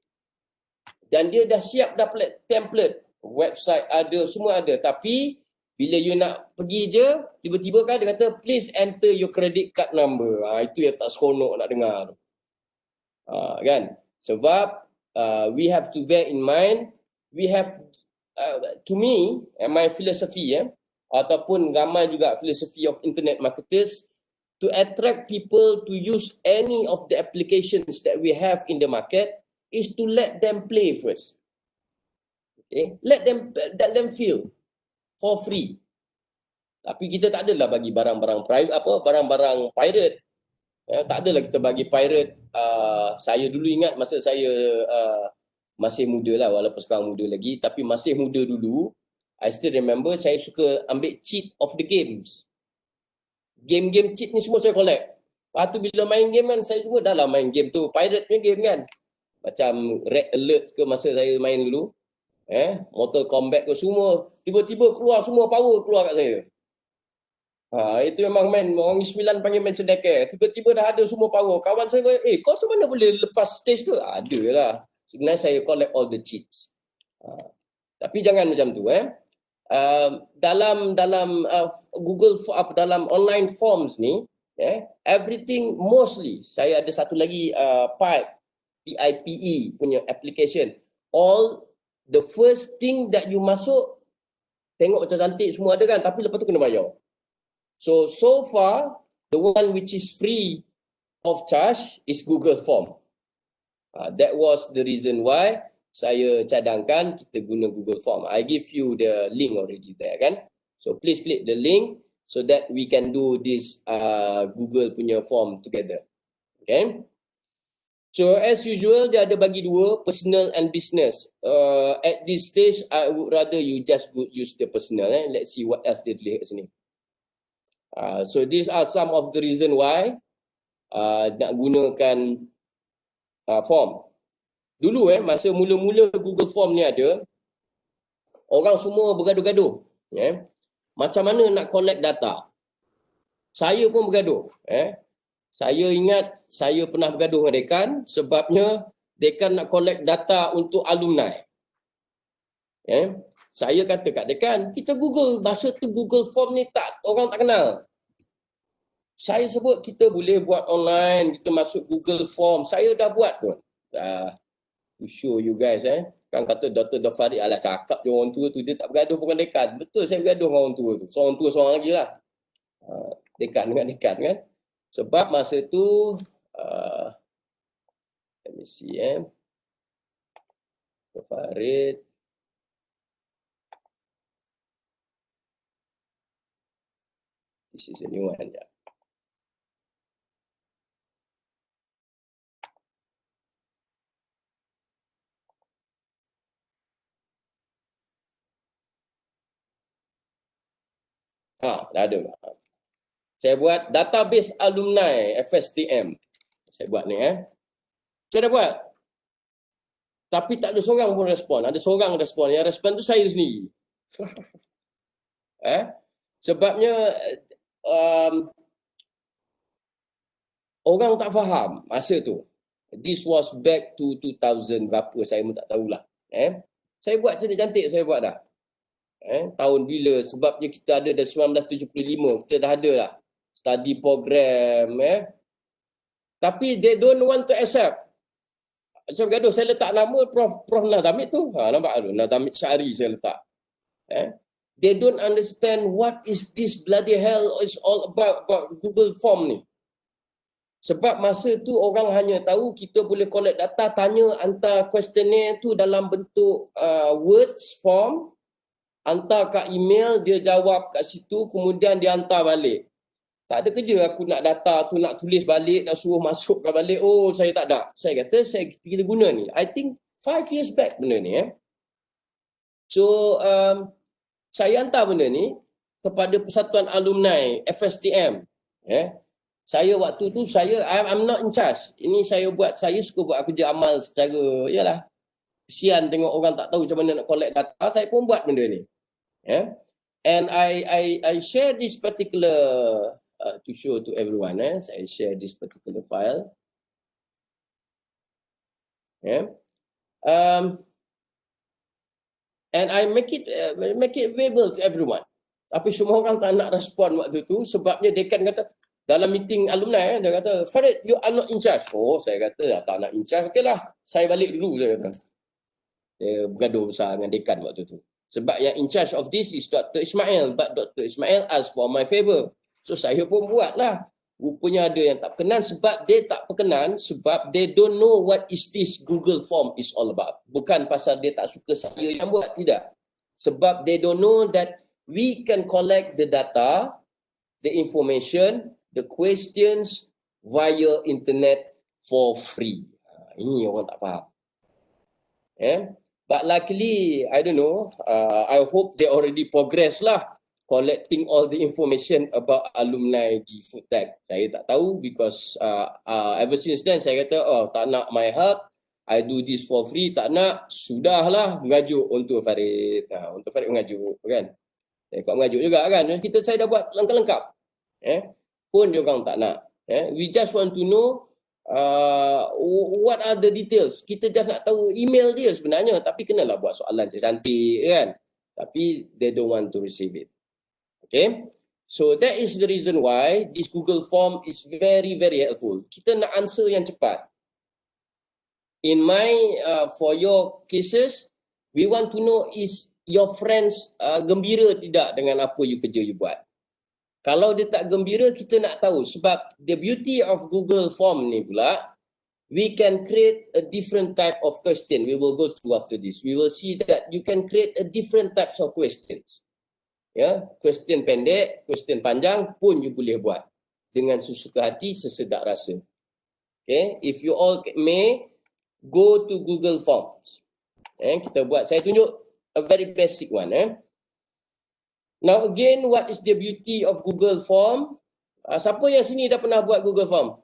Dan dia dah siap dah template. Website ada, semua ada. Tapi bila you nak pergi je, tiba-tiba kan dia kata please enter your credit card number. Itu yang tak seronok nak dengar. Kan? Sebab we have to bear in mind, we have to me, my philosophy ataupun ramai juga philosophy of internet marketers, to attract people to use any of the applications that we have in the market is to let them play first. Okay? Let them feel for free. Tapi kita tak adalah bagi barang-barang private, barang-barang pirate. Tak adalah kita bagi pirate. Saya dulu ingat masa saya masih muda lah, walaupun sekarang muda lagi, tapi masih muda dulu, I still remember saya suka ambil cheat of the games. Game-game cheat ni semua saya collect. Lepas tu bila main game kan, saya semua dah lah main game tu. Pirate punya game kan. Macam Red Alert ke masa saya main dulu. Mortal Kombat ke semua. Tiba-tiba keluar semua power keluar kat saya. Itu memang main, orang 9 panggil main sedekah. Tiba-tiba dah ada semua power. Kawan saya kata, kau macam mana boleh lepas stage tu? Ada lah. Sebenarnya saya collect all the cheats. Tapi jangan macam tu. Dalam Google, dalam online forms ni, everything mostly, saya ada satu lagi PIPE punya application. All the first thing that you masuk, tengok macam cantik semua ada kan, tapi lepas tu kena bayar. So far, the one which is free of charge is Google Form. That was the reason why saya cadangkan kita guna Google Form. I give you the link already there kan. So please click the link so that we can do this Google punya form together. Okay. So as usual dia ada bagi dua, personal and business. At this stage I would rather you just use the personal. Let's see what else dia tulis kat sini. So these are some of the reason why nak gunakan form. Dulu masa mula-mula Google Form ni ada, orang semua bergaduh-gaduh. Macam mana nak collect data. Saya pun bergaduh. Saya ingat saya pernah bergaduh dengan dekan sebabnya dekan nak collect data untuk alumni. Saya kata kat dekan, kita Google, masa tu Google Form ni orang tak kenal. Saya sebut kita boleh buat online, kita masuk Google Form. Saya dah buat pun. To show you guys kan kata Dr. Farid alah cakap je orang tua tu dia tak bergaduh dengan dekan. Betul saya bergaduh dengan orang tua tu. Seorang tua seorang lagi lah. Dekan dengan dekan kan. Sebab masa tu let me see Dr. Farid this is a new one ya. Dah ada. Saya buat database alumni FSTM. Saya buat ni Saya dah buat. Tapi tak ada seorang pun respon. Ada seorang respon. Yang respon tu saya sendiri. Sebabnya orang tak faham masa tu. This was back to 2000 berapa saya pun tak tahulah. Saya buat cantik-cantik saya buat dah. Tahun bila, sebabnya kita ada dari 1975, kita dah ada lah study program tapi they don't want to accept. Macam gaduh, saya letak nama Prof Nazamid tu, nampak tu, Nazamid Syari saya letak. They don't understand what is this bloody hell is all about Google Form ni. Sebab masa tu orang hanya tahu kita boleh collect data, tanya, hantar questionnaire tu dalam bentuk words form, hantar kat email, dia jawab kat situ, kemudian dia hantar balik. Tak ada kerja aku nak data tu, nak tulis balik, nak suruh masuk kat balik. Oh, saya tak ada. Saya kata, kita guna ni. I think 5 years back benda ni. So, saya hantar benda ni kepada Persatuan Alumni FSTM. Saya waktu tu, I'm not in charge. Ini saya buat, saya suka buat kerja amal secara, yalah, kesian tengok orang tak tahu macam mana nak collect data, saya pun buat benda ni. And I share this particular to show to everyone. I share this particular file. Yeah. And I make it available to everyone. Tapi semua orang tak nak respon waktu tu sebabnya dekan kata dalam meeting alumni dia kata, Farid, you are not in charge. Oh, saya kata tak nak in charge. Okeylah, saya balik dulu, saya kata. Dia bergaduh besar dengan dekan waktu tu. Sebab yang in charge of this is Dr. Ismail, but Dr. Ismail asked for my favor. So saya pun buatlah. Rupanya ada yang tak berkenan sebab dia tak berkenan sebab they don't know what is this Google form is all about. Bukan pasal dia tak suka saya yang buat, tidak. Sebab they don't know that we can collect the data, the information, the questions via internet for free. Ini orang tak faham. But luckily, I don't know, I hope they already progress lah collecting all the information about alumni di FoodTech. Saya tak tahu because ever since then saya kata, oh tak nak my help, I do this for free, tak nak, sudahlah mengajuk untuk Farid. Untuk Farid mengajuk kan. Saya kuat mengajuk juga kan. Saya dah buat lengkap-lengkap. Pun dia orang tak nak. We just want to know what are the details. Kita just nak tahu email dia sebenarnya, tapi kenalah buat soalan cantik kan. Tapi they don't want to receive it. Okay, so that is the reason why this Google form is very, very helpful. Kita nak answer yang cepat. In my, for your cases, we want to know is your friends gembira tidak dengan apa you kerja you buat. Kalau dia tak gembira, kita nak tahu. Sebab the beauty of Google form ni pula, we can create a different type of question. We will go through after this. We will see that you can create a different types of questions. Ya, question pendek, question panjang pun you boleh buat dengan sesuka hati, sesedap rasa. Okay, if you all may go to Google Forms. Kita buat, saya tunjuk a very basic one. Now again, what is the beauty of Google Form? Siapa yang sini dah pernah buat Google Form?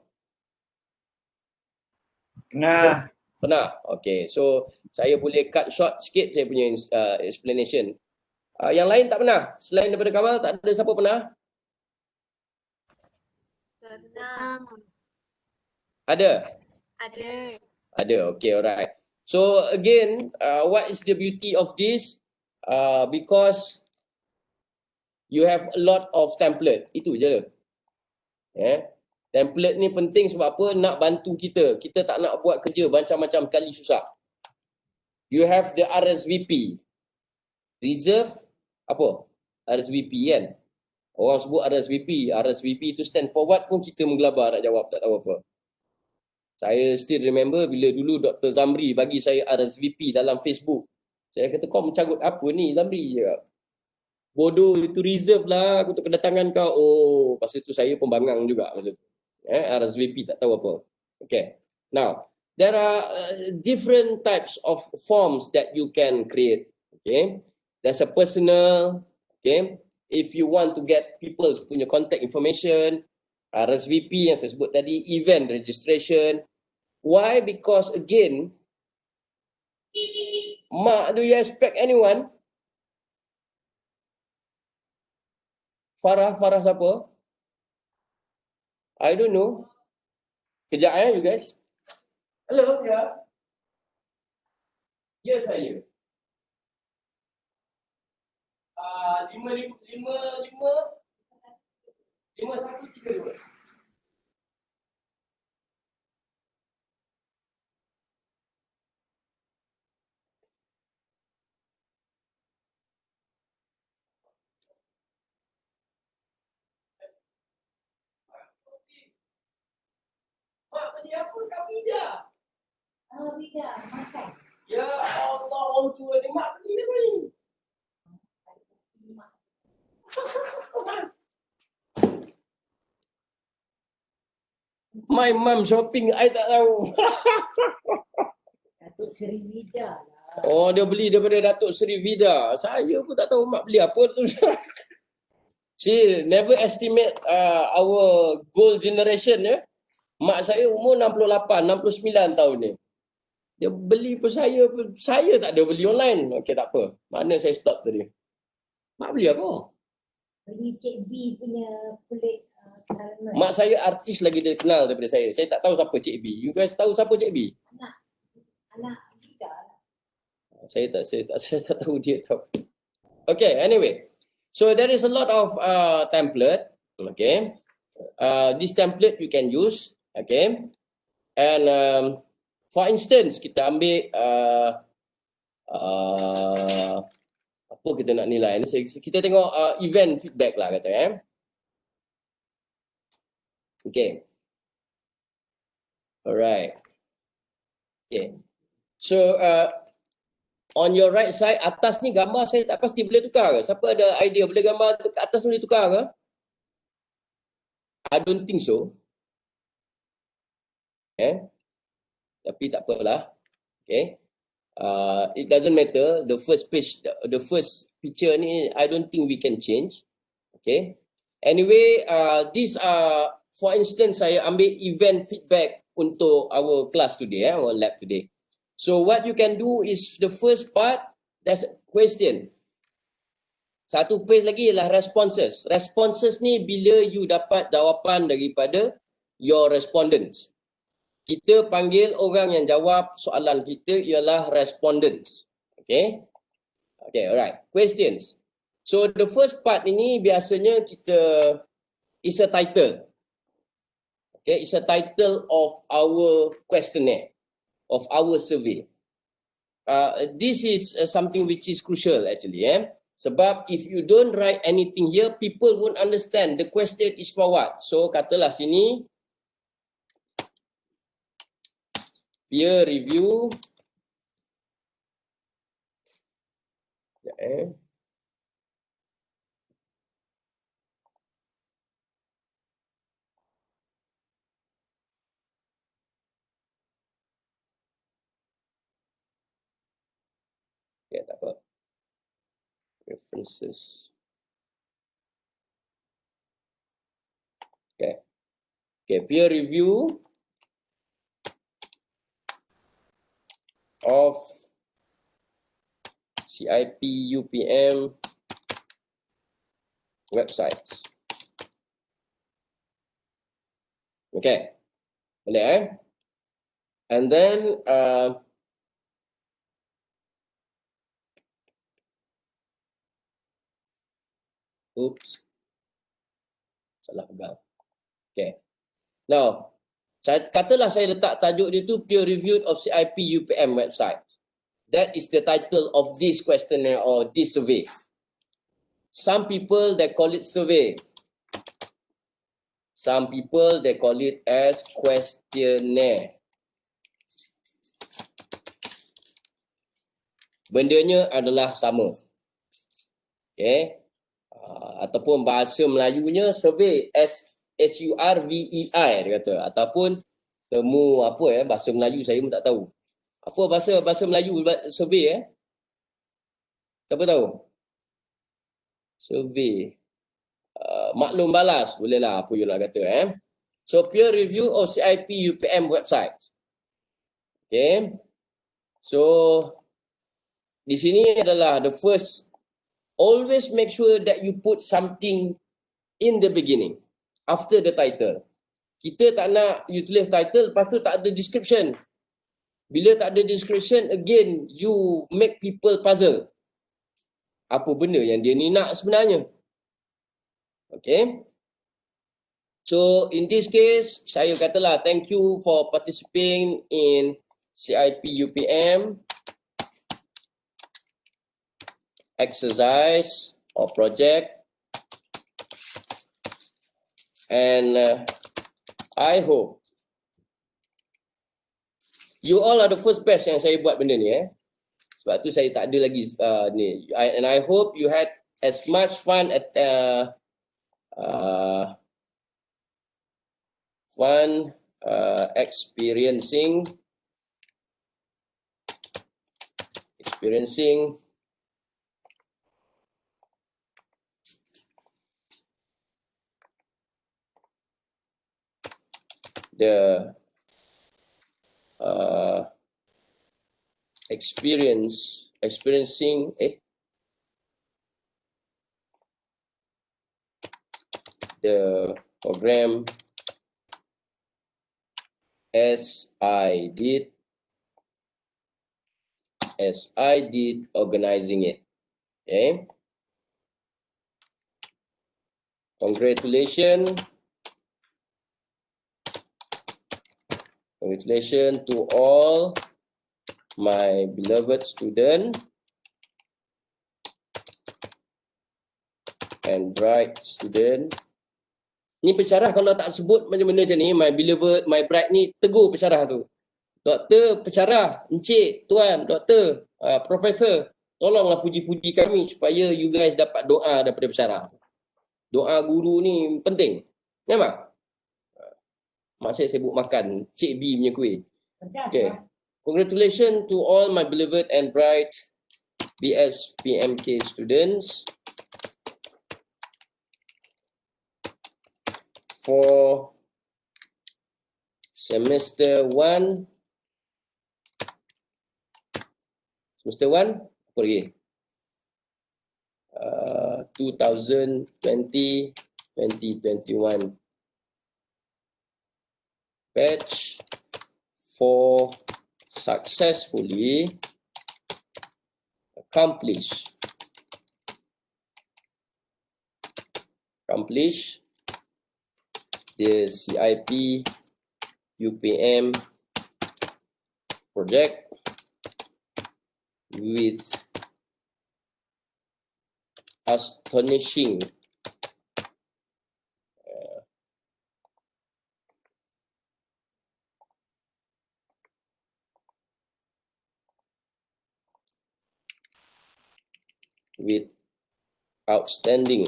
Pernah. Pernah. Okay, so saya boleh cut short sikit saya punya explanation. Yang lain tak pernah? Selain daripada Kamal, tak ada siapa pernah? Pernah. Ada? Ada. Ada, okay, alright. So again, what is the beauty of this? Because you have a lot of template. Itu je. Template ni penting sebab apa? Nak bantu kita. Kita tak nak buat kerja macam-macam kali susah. You have the RSVP. Reserve apa? RSVP kan? Orang sebut RSVP. RSVP itu stand for what pun kita menggelabah nak jawab, tak tahu apa. Saya still remember bila dulu Dr. Zamri bagi saya RSVP dalam Facebook. Saya kata, kau mencarut apa ni Zamri? Bodoh, itu reserve lah untuk kedatangan kau. Oh, pasal tu saya pembangang juga masa tu. RSVP tak tahu apa. Okay. Now, there are different types of forms that you can create. Okay. There's a personal, okay. If you want to get people's punya contact information, RSVP yang saya sebut tadi, event registration. Why? Because again, Mak, do you expect anyone? Farah siapa? I don't know. Kejap you guys. Hello, ya. Ya, saya. 5132. Mak beli apa? Kami dah. Tidak, makan. Ya Allah, orang tua ni. Mak beli apa ni? My mom shopping, I tak tahu. Datuk Seri Vida lah. Oh, dia beli daripada Datuk Seri Vida. Saya pun tak tahu mak beli apa tu. See, never estimate our goal generation ya. Mak saya umur 68, 69 tahun ni. Dia beli pun saya tak ada beli online. Okey, tak apa. Mana saya stop tadi? Mak beli apa? Beli Cik B punya kulit caramel. Mak saya artis lagi dia kenal daripada saya. Saya tak tahu siapa Cik B. You guys tahu siapa Cik B? Anak Vida lah. Saya tak tahu dia tahu. Okay, anyway. So there is a lot of template. Okay. This template you can use. Okay. And for instance, kita ambil apa kita nak nilai ni? Kita tengok event feedback lah kata. Okay. Alright. Okay. So on your right side, atas ni gambar saya tak pasti boleh tukar ke? Siapa ada idea boleh gambar kat atas boleh tukar ke? I don't think so. Tapi tak apalah. Okay. It doesn't matter. The first page, the first picture ni, I don't think we can change. Okay. Anyway, these are, for instance, saya ambil event feedback untuk our class today, our lab today. So what you can do is the first part, that's question. Satu page lagi ialah responses. Responses ni bila you dapat jawapan daripada your respondents. Kita panggil orang yang jawab soalan kita ialah respondents. Okay. Okay, alright. Questions. So the first part ini biasanya kita is a title. Okay, it's a title of our questionnaire, of our survey. This is something which is crucial actually. Sebab if you don't write anything here, people won't understand the question is for what. So katalah sini, peer review. Ya, tak apa. References. Okay. Okay, peer review of CIP UPM websites. Okay. Boleh And then oops. Salah pegang. Okay. Now, katalah saya letak tajuk dia tu peer reviewed of CIP UPM website. That is the title of this questionnaire or this survey. Some people they call it survey. Some people they call it as questionnaire. Bendanya adalah sama. Okay. Ataupun bahasa Melayunya survey, SURVEI dia kata. Ataupun temu apa bahasa Melayu saya pun tak tahu. Apa bahasa Melayu survey Siapa tahu? Survey. Maklum balas. Bolehlah apa you nak kata. So peer review of CIP UPM website. Okay. So di sini adalah the first. Always make sure that you put something in the beginning. After the title. Kita tak nak you tulis title, lepas tu tak ada description. Bila tak ada description, again, you make people puzzle. Apa benda yang dia ni nak sebenarnya? Okay. So, in this case, saya katalah, thank you for participating in CIP UPM exercise or project. And I hope you all are the first batch yang saya buat benda ni. Sebab tu saya tak ada lagi ni. And I hope you had as much fun at experiencing the experiencing the program as I did organizing it. Okay. Congratulations to all my beloved student and bright student. Ni pensyarah kalau tak sebut benda-benda macam ni, my beloved, my bright ni, tegur pensyarah tu. Doktor, pensyarah, encik, tuan, doktor, profesor, tolonglah puji-puji kami supaya you guys dapat doa daripada pensyarah. Doa guru ni penting. Memang? Mak saya sibuk makan Cik B punya kuih. Okay. Congratulations to all my beloved and bright BS PMK students for semester 1. Semester 1 apa lagi? 2020-2021 batch for successfully accomplish the CIP UPM project with astonishing outstanding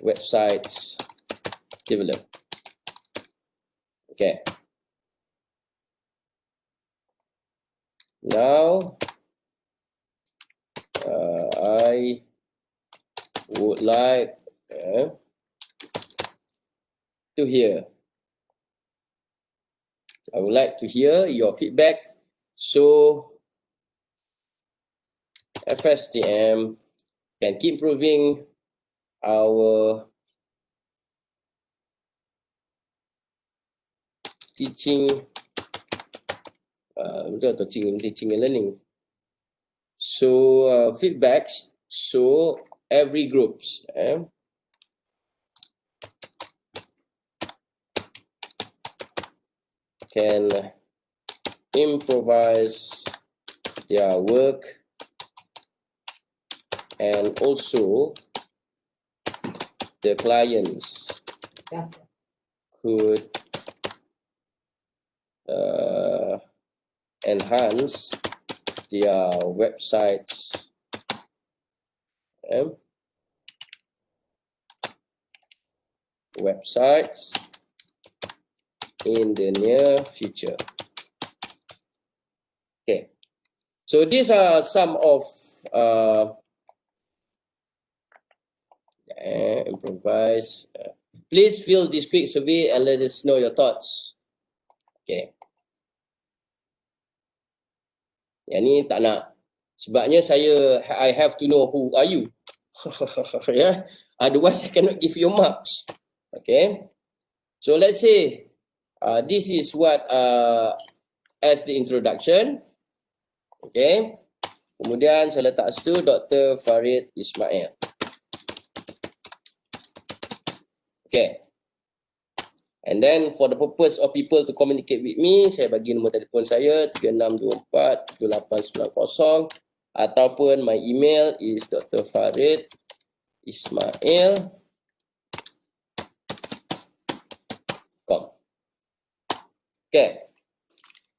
websites developed. Okay. Now, I would like to hear. Your feedback so FSTM can keep improving our teaching and learning. So feedbacks, so every groups can improvise their work, and also the clients could enhance their websites in the near future. Okay, so these are some of improvise. Please fill this quick survey and let us know your thoughts. Okay. Yang ni tak nak. Sebabnya I have to know who are you. Yeah. Otherwise, I cannot give you marks. Okay. So let's say this is what as the introduction. Okay. Kemudian saya letak situ Dr. Farid Ismail. Okay. And then for the purpose of people to communicate with me, saya bagi nombor telefon saya 3624-7890 ataupun my email is Dr. Farid Ismail. Okay.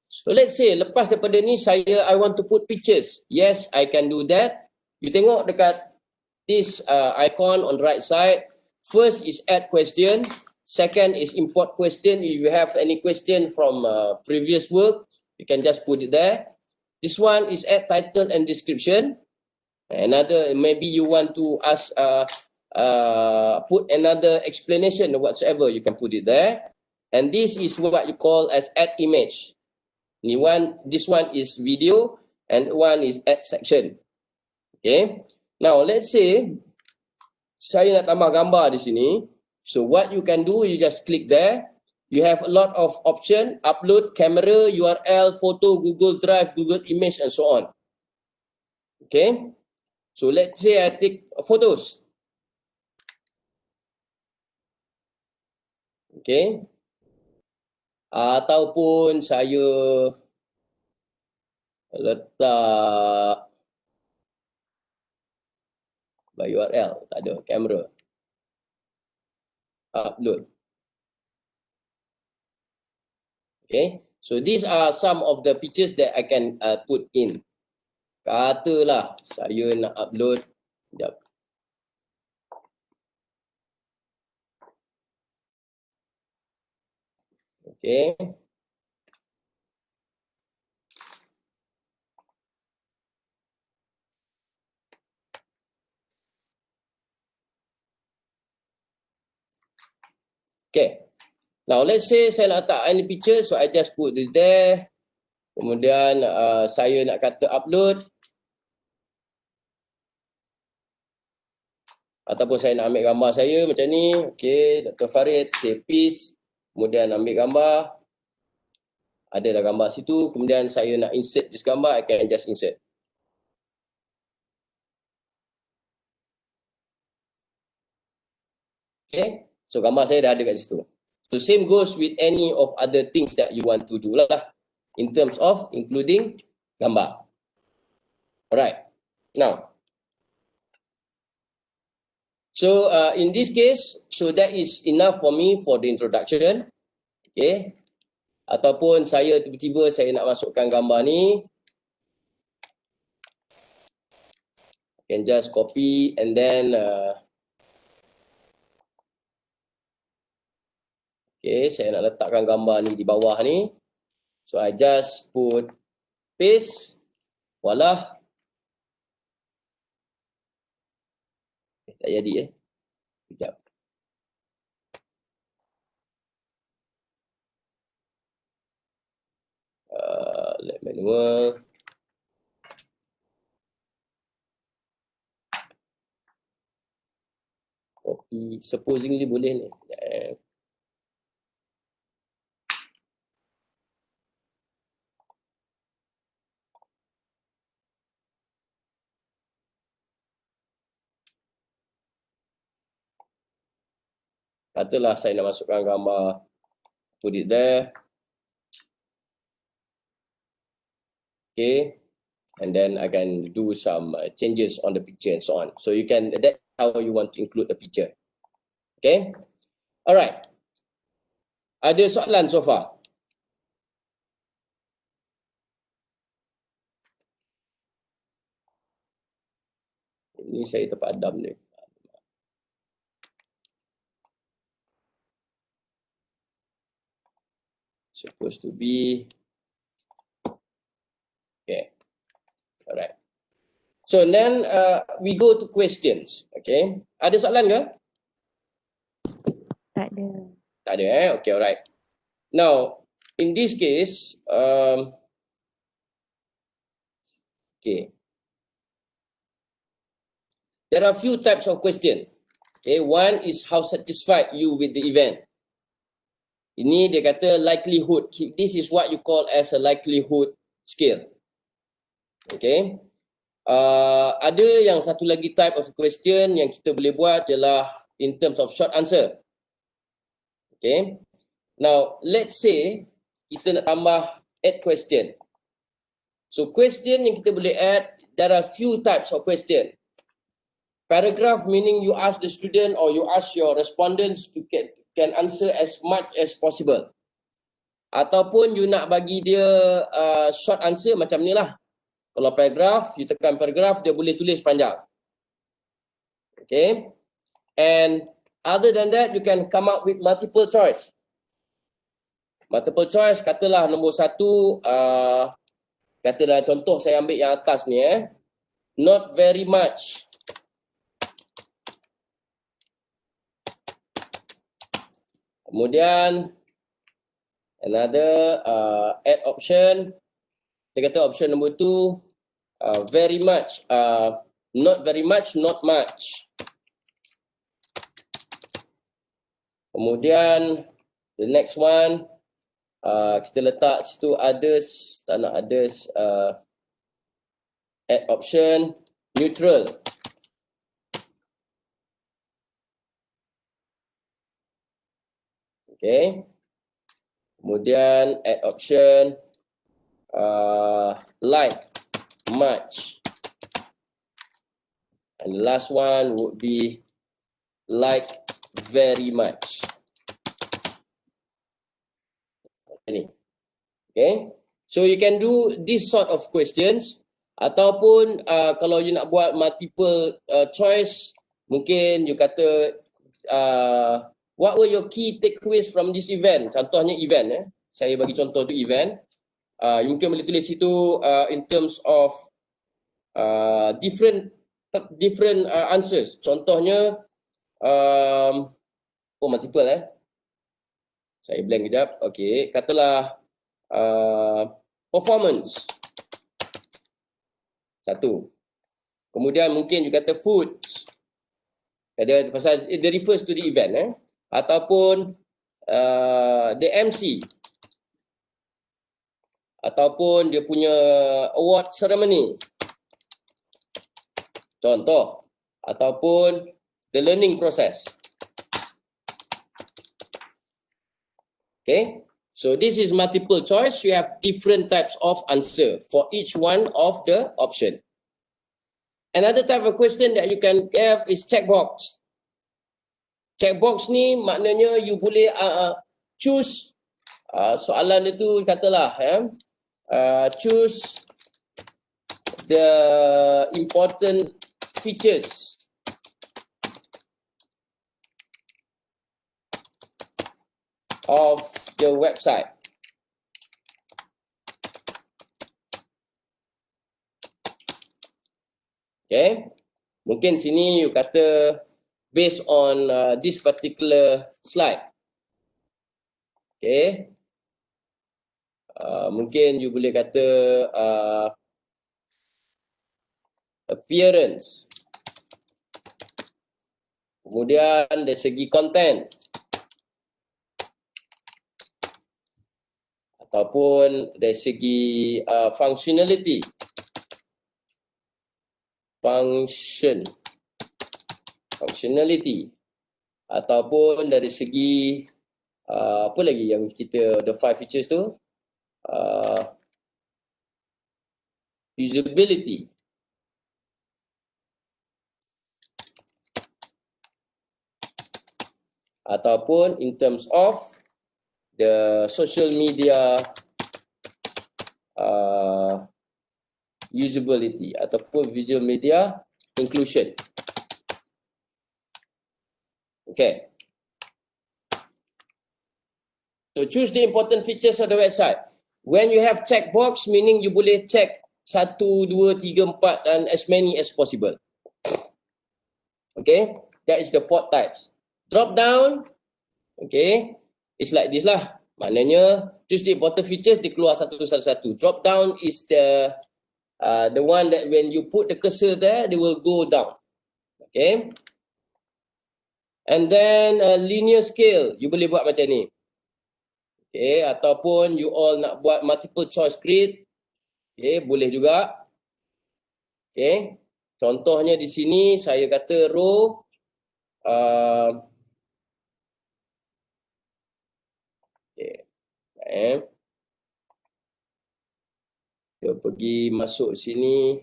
So let's say lepas daripada ni I want to put pictures. Yes, I can do that. You tengok dekat this icon on the right side. First is add question. Second is import question. If you have any question from previous work, you can just put it there. This one is add title and description. Another, maybe you want to ask, put another explanation or whatsoever, you can put it there. And this is what you call as add image. This one is video and one is add section. Okay. Now let's say saya nak tambah gambar di sini. So what you can do, you just click there. You have a lot of option, upload, camera, URL, photo, Google Drive, Google Image, and so on. Okay. So let's say I take photos. Okay. Ataupun saya letak by URL, tak ada, kamera. Upload. Okay. So these are some of the pictures that I can put in. Katalah saya nak upload. Sekejap. Okay. Okay. Now let's say saya nak letak any picture, so I just put this there. Kemudian saya nak kata upload. Ataupun saya nak ambil gambar saya macam ni. Okay, Dr. Farid, save piece. Kemudian ambil gambar. Ada dah gambar situ. Kemudian saya nak insert this gambar, I can just insert. Okay, so gambar saya dah ada kat situ. So same goes with any of other things that you want to do lah. In terms of including gambar. Alright, now. So in this case, so that is enough for me for the introduction. Okay. Ataupun saya tiba-tiba saya nak masukkan gambar ni. Can just copy and then okay, saya nak letakkan gambar ni di bawah ni. So I just put paste. Walah. Tak jadi Sekejap. Let manual. Copy. Supposingly boleh ni. Katalah saya nak masukkan gambar. Put it there. Okay. And then I can do some changes on the picture and so on. So you can, that's how you want to include the picture. Okay. Alright. Ada soalan so far? Ini saya terpadam ni. Supposed to be. Okay. Alright. So then we go to questions. Okay. Ada soalan ke? Tak ada. Tak ada Okay, alright. Now, in this case, okay. There are few types of question. Okay, one is how satisfied you with the event. Ini dia kata likelihood. This is what you call as a likelihood scale. Okay. Ada yang satu lagi type of question yang kita boleh buat ialah in terms of short answer. Okay. Now, let's say kita nak tambah add question. So, question yang kita boleh add, there are few types of question. Paragraph meaning you ask the student or you ask your respondents to can answer as much as possible. Ataupun you nak bagi dia short answer macam ni lah. Kalau paragraph, you tekan paragraph, dia boleh tulis panjang. Okay. And other than that, you can come up with multiple choice. Multiple choice, katalah nombor satu, katalah contoh saya ambil yang atas ni not very much. Kemudian Another add option. Kita kata option number 2, very much, not very much, not much. Kemudian the next one, kita letak situ others, tak nak others, add option neutral. Okay. Kemudian add option like, much. And the last one would be like very much. Ini. Okay. So you can do this sort of questions ataupun kalau you nak buat multiple choice, mungkin you kata what were your key takeaways from this event? Contohnya event, saya bagi contoh tu event. You mungkin boleh tulis situ in terms of different answers. Contohnya multiple Saya blank kejap. Okey, katalah performance. Satu. Kemudian mungkin you kata food. Ada pasal it refers to the event ataupun the MC. Ataupun dia punya award ceremony. Contoh. Ataupun the learning process. Okay. So this is multiple choice. You have different types of answer for each one of the option. Another type of question that you can have is checkbox. Checkbox ni maknanya you boleh choose soalan itu katalah choose the important features of the website. Okay, mungkin sini you kata based on this particular slide. Okay, mungkin you boleh kata appearance. Kemudian dari segi content. Ataupun dari segi functionality. Functionality. Ataupun dari segi apa lagi yang kita the 5 features tu? Usability. Ataupun in terms of the social media usability ataupun visual media inclusion. Okay. So choose the important features of the website. When you have checkbox, meaning you boleh check 1, 2, 3, 4 and as many as possible. Okay, that is the 4 types. Drop down, okay, it's like this lah. Maknanya choose the important features, dia keluar satu. Drop down is the one that when you put the cursor there, they will go down. Okay. And then linear scale, you boleh buat macam ni. Okay, ataupun you all nak buat multiple choice grid, okay, boleh juga. Okay, contohnya di sini saya kata row okay. Kita pergi masuk sini.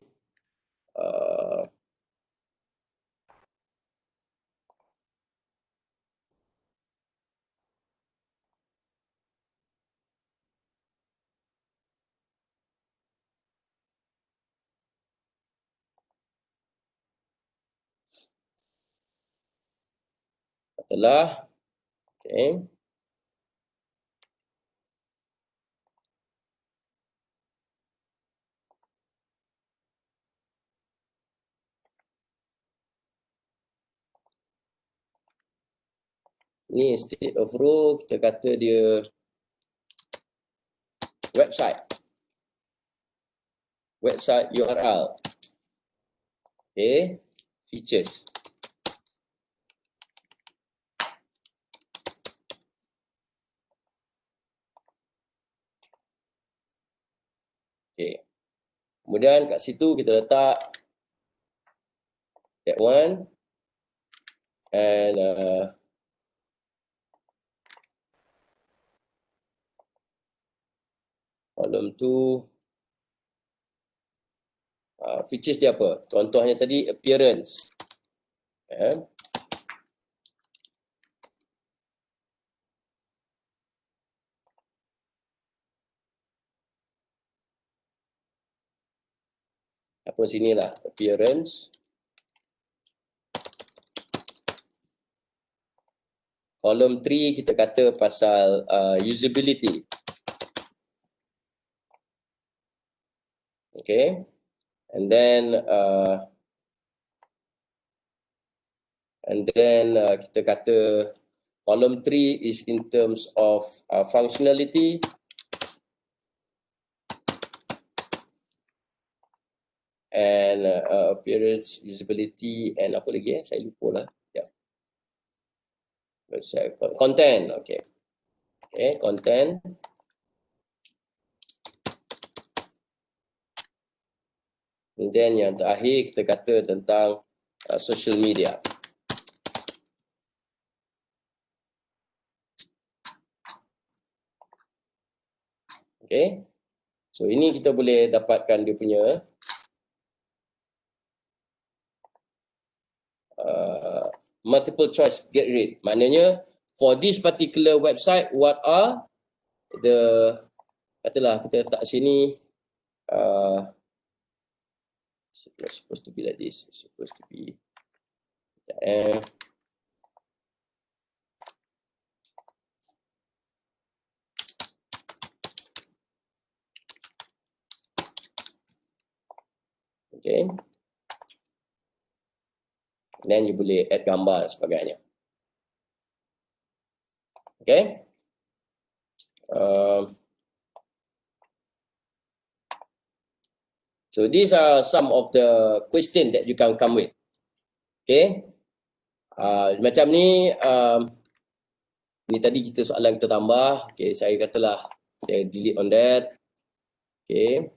Katalah, okay. Ni state of row, kita kata dia website. Website URL. Okay, features. Okay. Kemudian kat situ kita letak that one and column 2 features dia apa? Contohnya tadi appearance. Apa sinilah appearance. Column 3 kita kata pasal usability. Okay. And then kita kata column 3 is in terms of functionality. And appearance, usability, and apa lagi saya lupa lah. Yeah. Content, okay. Okay, content. And then yang terakhir kita kata tentang social media. Okay. So ini kita boleh dapatkan dia punya multiple choice get rate. Maknanya for this particular website, what are the, katalah kita letak sini, it's not supposed to be like this. It's supposed to be okay. Then you boleh add gambar dan sebagainya. Okay. So these are some of the questions that you can come with. Okay. Macam ni, ni tadi kita soalan kita tambah. Okay, saya katalah saya delete on that. Okay.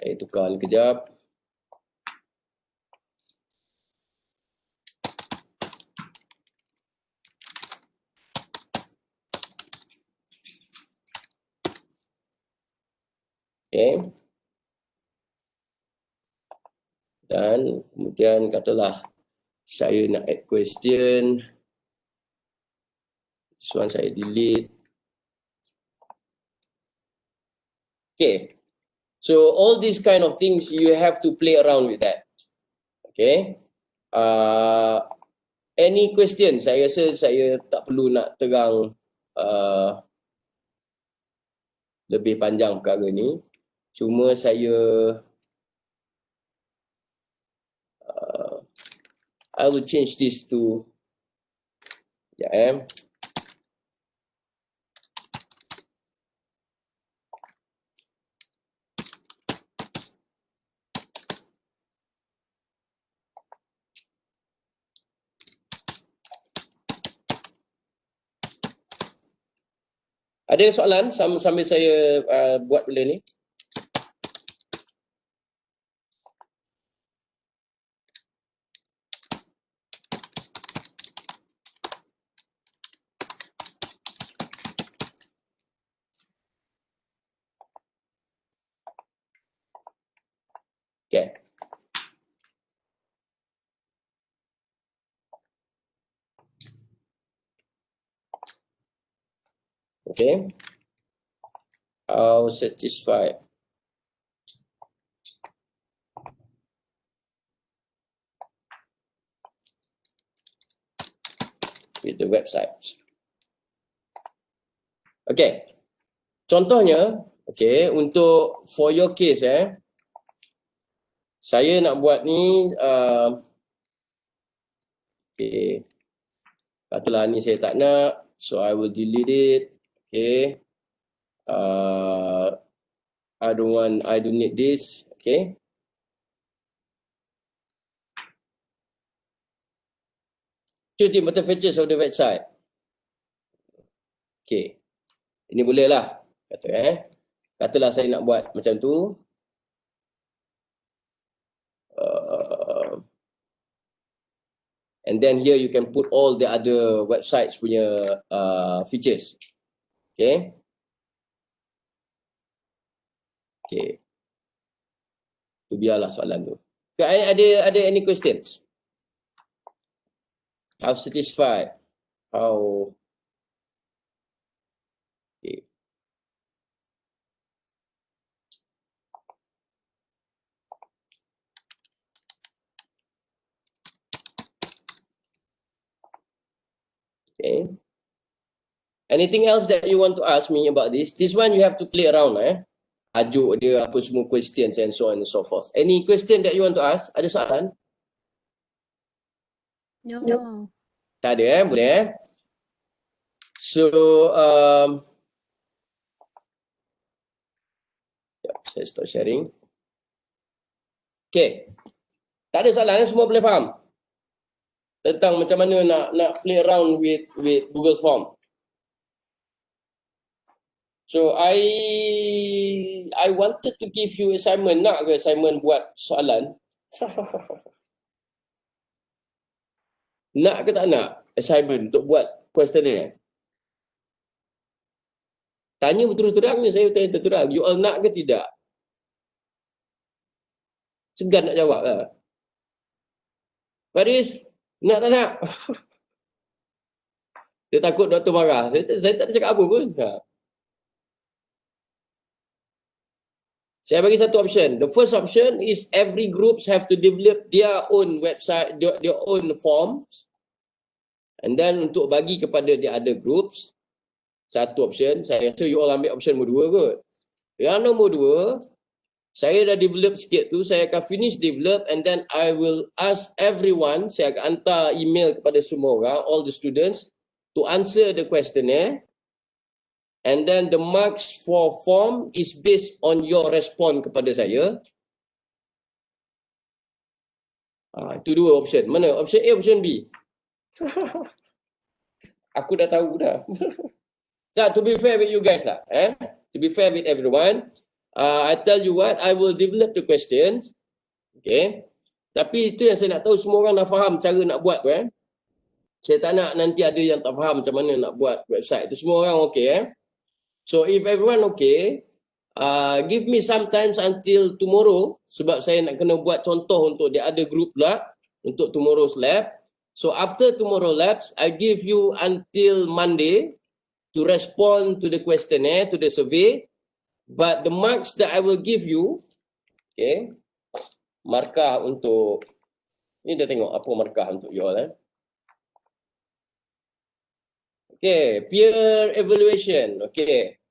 Saya tukar ni kejap. Okay. Dan kemudian katalah saya nak add question. This one saya delete. Okay. So all these kind of things you have to play around with that. Okay. Any question? Saya rasa saya tak perlu nak terang lebih panjang perkara ni. Cuma saya I will change this to Ada soalan sambil saya buat benda ni? Okay. Okay. How satisfied with the website? Okay. Contohnya, okay, untuk for your case saya nak buat ni okay. Katalah ni saya tak nak, so I will delete it. Okay. I don't need this. Okay. Choose the button features of the website. Okay. Ini boleh lah. Katalah saya nak buat macam tu. And then here you can put all the other websites punya features. Okay. Okay. Tu biarlah soalan tu. Ada any questions? How satisfied? How? Okay. Okay. Anything else that you want to ask me about this? This one you have to play around Ajuk dia apa semua questions and so on and so forth. Any question that you want to ask? Ada soalan? No. Tak ada boleh So saya stop sharing. Okay. Tak ada soalan, semua boleh faham tentang macam mana nak play around with Google Form. So I wanted to give you assignment. Nak ke assignment buat soalan? Nak ke tak nak assignment untuk buat questionnaire? Tanya berterus-terang ni, saya tanya terus-terang. You all nak ke tidak? Segan nak jawab lah. Faris, nak tak nak? Dia takut doktor marah. Saya tak ada cakap apa pun. Saya bagi satu option. The first option is every groups have to develop their own website, their own forms. And then untuk bagi kepada the other groups, satu option. Saya rasa you all ambil option nombor 2 kot. Yang nombor 2, saya dah develop sikit tu, saya akan finish develop and then I will ask everyone, saya akan hantar email kepada semua orang, all the students, to answer the questionnaire. And then the marks for form is based on your response kepada saya. Itu 2 option. Mana? Option A, option B? Aku dah tahu dah. So, to be fair with you guys lah. To be fair with everyone. I tell you what, I will develop the questions. Okay. Tapi itu yang saya nak tahu, semua orang dah faham cara nak buat tu. Saya tak nak nanti ada yang tak faham macam mana nak buat website. Itu semua orang okay. So if everyone okay, give me some time until tomorrow sebab saya nak kena buat contoh untuk the other group pula untuk tomorrow's lab. So after tomorrow labs, I give you until Monday to respond to the questionnaire, to the survey. But the marks that I will give you, okay, markah untuk, ni dah tengok apa markah untuk you all. Okay, peer evaluation. Okay.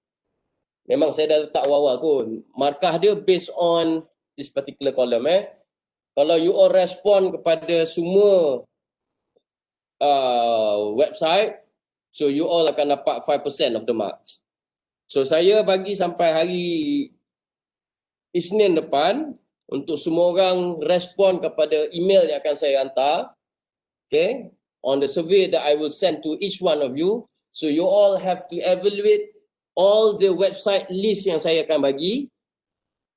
Memang saya dah letak awal-awal tu. Markah dia based on this particular column. Kalau you all respond kepada semua website, so you all akan dapat 5% of the marks. So saya bagi sampai hari Isnin depan untuk semua orang respon kepada email yang akan saya hantar. Okay. On the survey that I will send to each one of you. So you all have to evaluate all the website list yang saya akan bagi.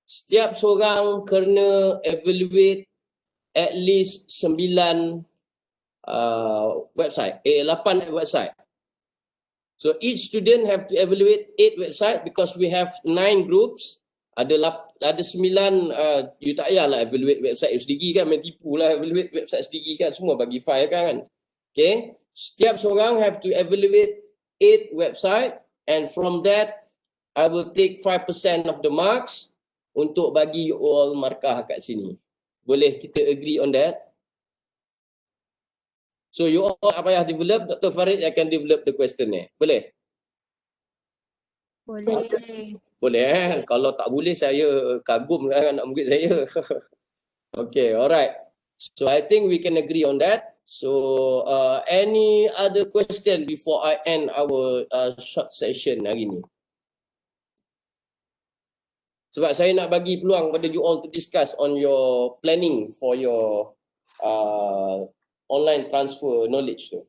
Setiap seorang kena evaluate at least 9 website, 8 website. So each student have to evaluate 8 website because we have 9 groups. Ada 9, you tak payahlah evaluate website you sendiri kan, main tipu lah evaluate website sendiri kan, semua bagi file kan. Okay, setiap seorang have to evaluate 8 website and from that I will take 5% of the marks untuk bagi you all markah kat sini. Boleh kita agree on that? So you all apa yang develop, Dr. Farid akan develop the questionnaire. Boleh? Boleh. Boleh Kalau tak boleh saya kagum dengan anak murid saya. Okay, alright. So I think we can agree on that. So any other question before I end our short session hari ni? Sebab saya nak bagi peluang pada you all to discuss on your planning for your online transfer knowledge tu.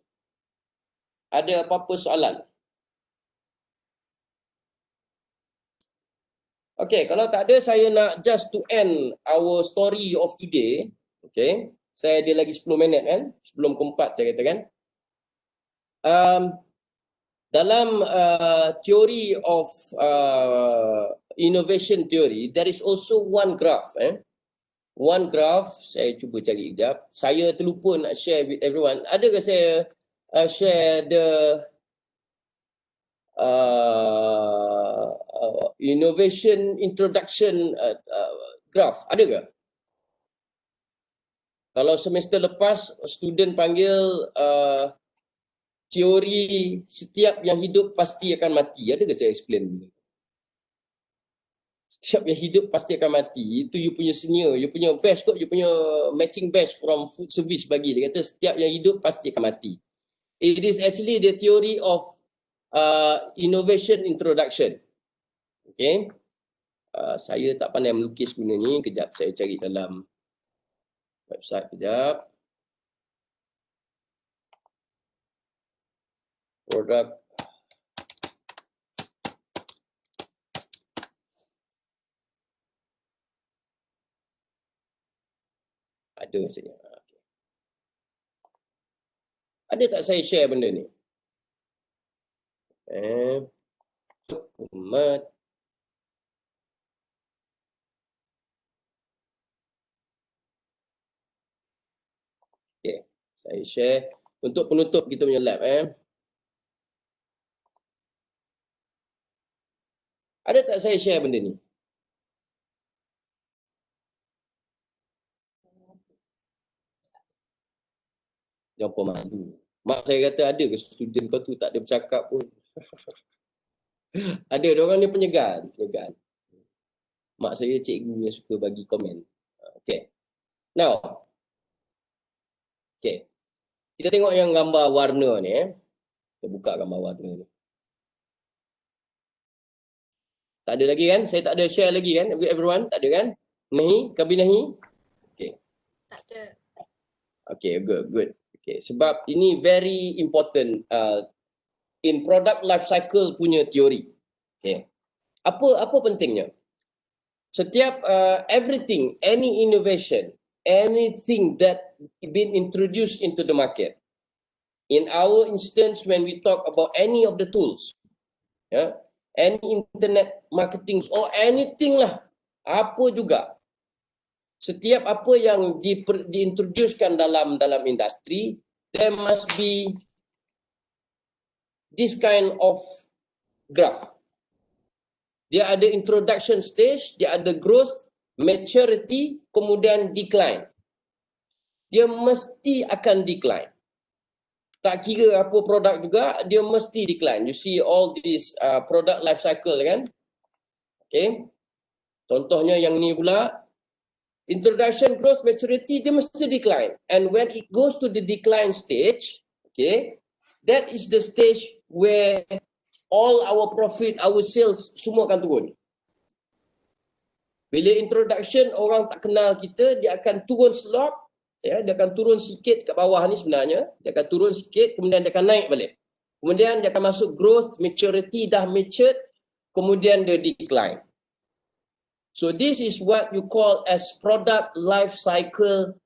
Ada apa-apa soalan? Okay, kalau tak ada, saya nak just to end our story of today. Okay, saya ada lagi 10 minit kan, sebelum ke 4 saya katakan. Dalam theory of innovation theory, there is also one graph. One graph, saya cuba cari sekejap. Saya terlupa nak share with everyone. Adakah saya share the innovation introduction graph? Ada ke? Kalau semester lepas, student panggil teori setiap yang hidup pasti akan mati. Adakah saya explain dulu? Setiap yang hidup pasti akan mati. Itu you punya senior, you punya batch kot, you punya matching batch from food service bagi. Dia kata setiap yang hidup pasti akan mati. It is actually the theory of innovation introduction. Okay. Saya tak pandai melukis benda ni. Kejap saya cari dalam website kejap. Product ada maksudnya. Okay. Ada tak saya share benda ni? Umat. Okay, saya share untuk penutup kita punya lab. Ada tak saya share benda ni? Jangan malu. Mak saya kata ada ke student kau tu tak ada bercakap pun. Ada, orang ni penyegan. Mak saya cikgu yang suka bagi komen. Okay. Now. Okay. Kita tengok yang gambar warna ni. Kita buka gambar warna ni. Tak ada lagi kan? Saya tak ada share lagi kan? With everyone? Tak ada kan? Nahi? Kabinahi? Okay. Tak ada. Okay, good. Okay, sebab ini very important in product life cycle punya teori. Okay. Apa pentingnya? Setiap everything, any innovation, anything that been introduced into the market. In our instance, when we talk about any of the tools, any internet marketing or anything lah, apa juga. Setiap apa yang diintroducekan dalam industri, there must be this kind of graph. Dia ada introduction stage, dia ada growth, maturity, kemudian decline. Dia mesti akan decline. Tak kira apa produk juga, dia mesti decline. You see all this product life cycle kan? Okay. Contohnya yang ni pula, introduction, growth, maturity, dia mesti decline. And when it goes to the decline stage, okay, that is the stage where all our profit, our sales, semua akan turun. Bila introduction, orang tak kenal kita, dia akan turun slot, dia akan turun sikit kat bawah ni sebenarnya, dia akan turun sikit, kemudian dia akan naik balik. Kemudian dia akan masuk growth, maturity, dah matured, kemudian dia decline. So this is what you call as product life cycle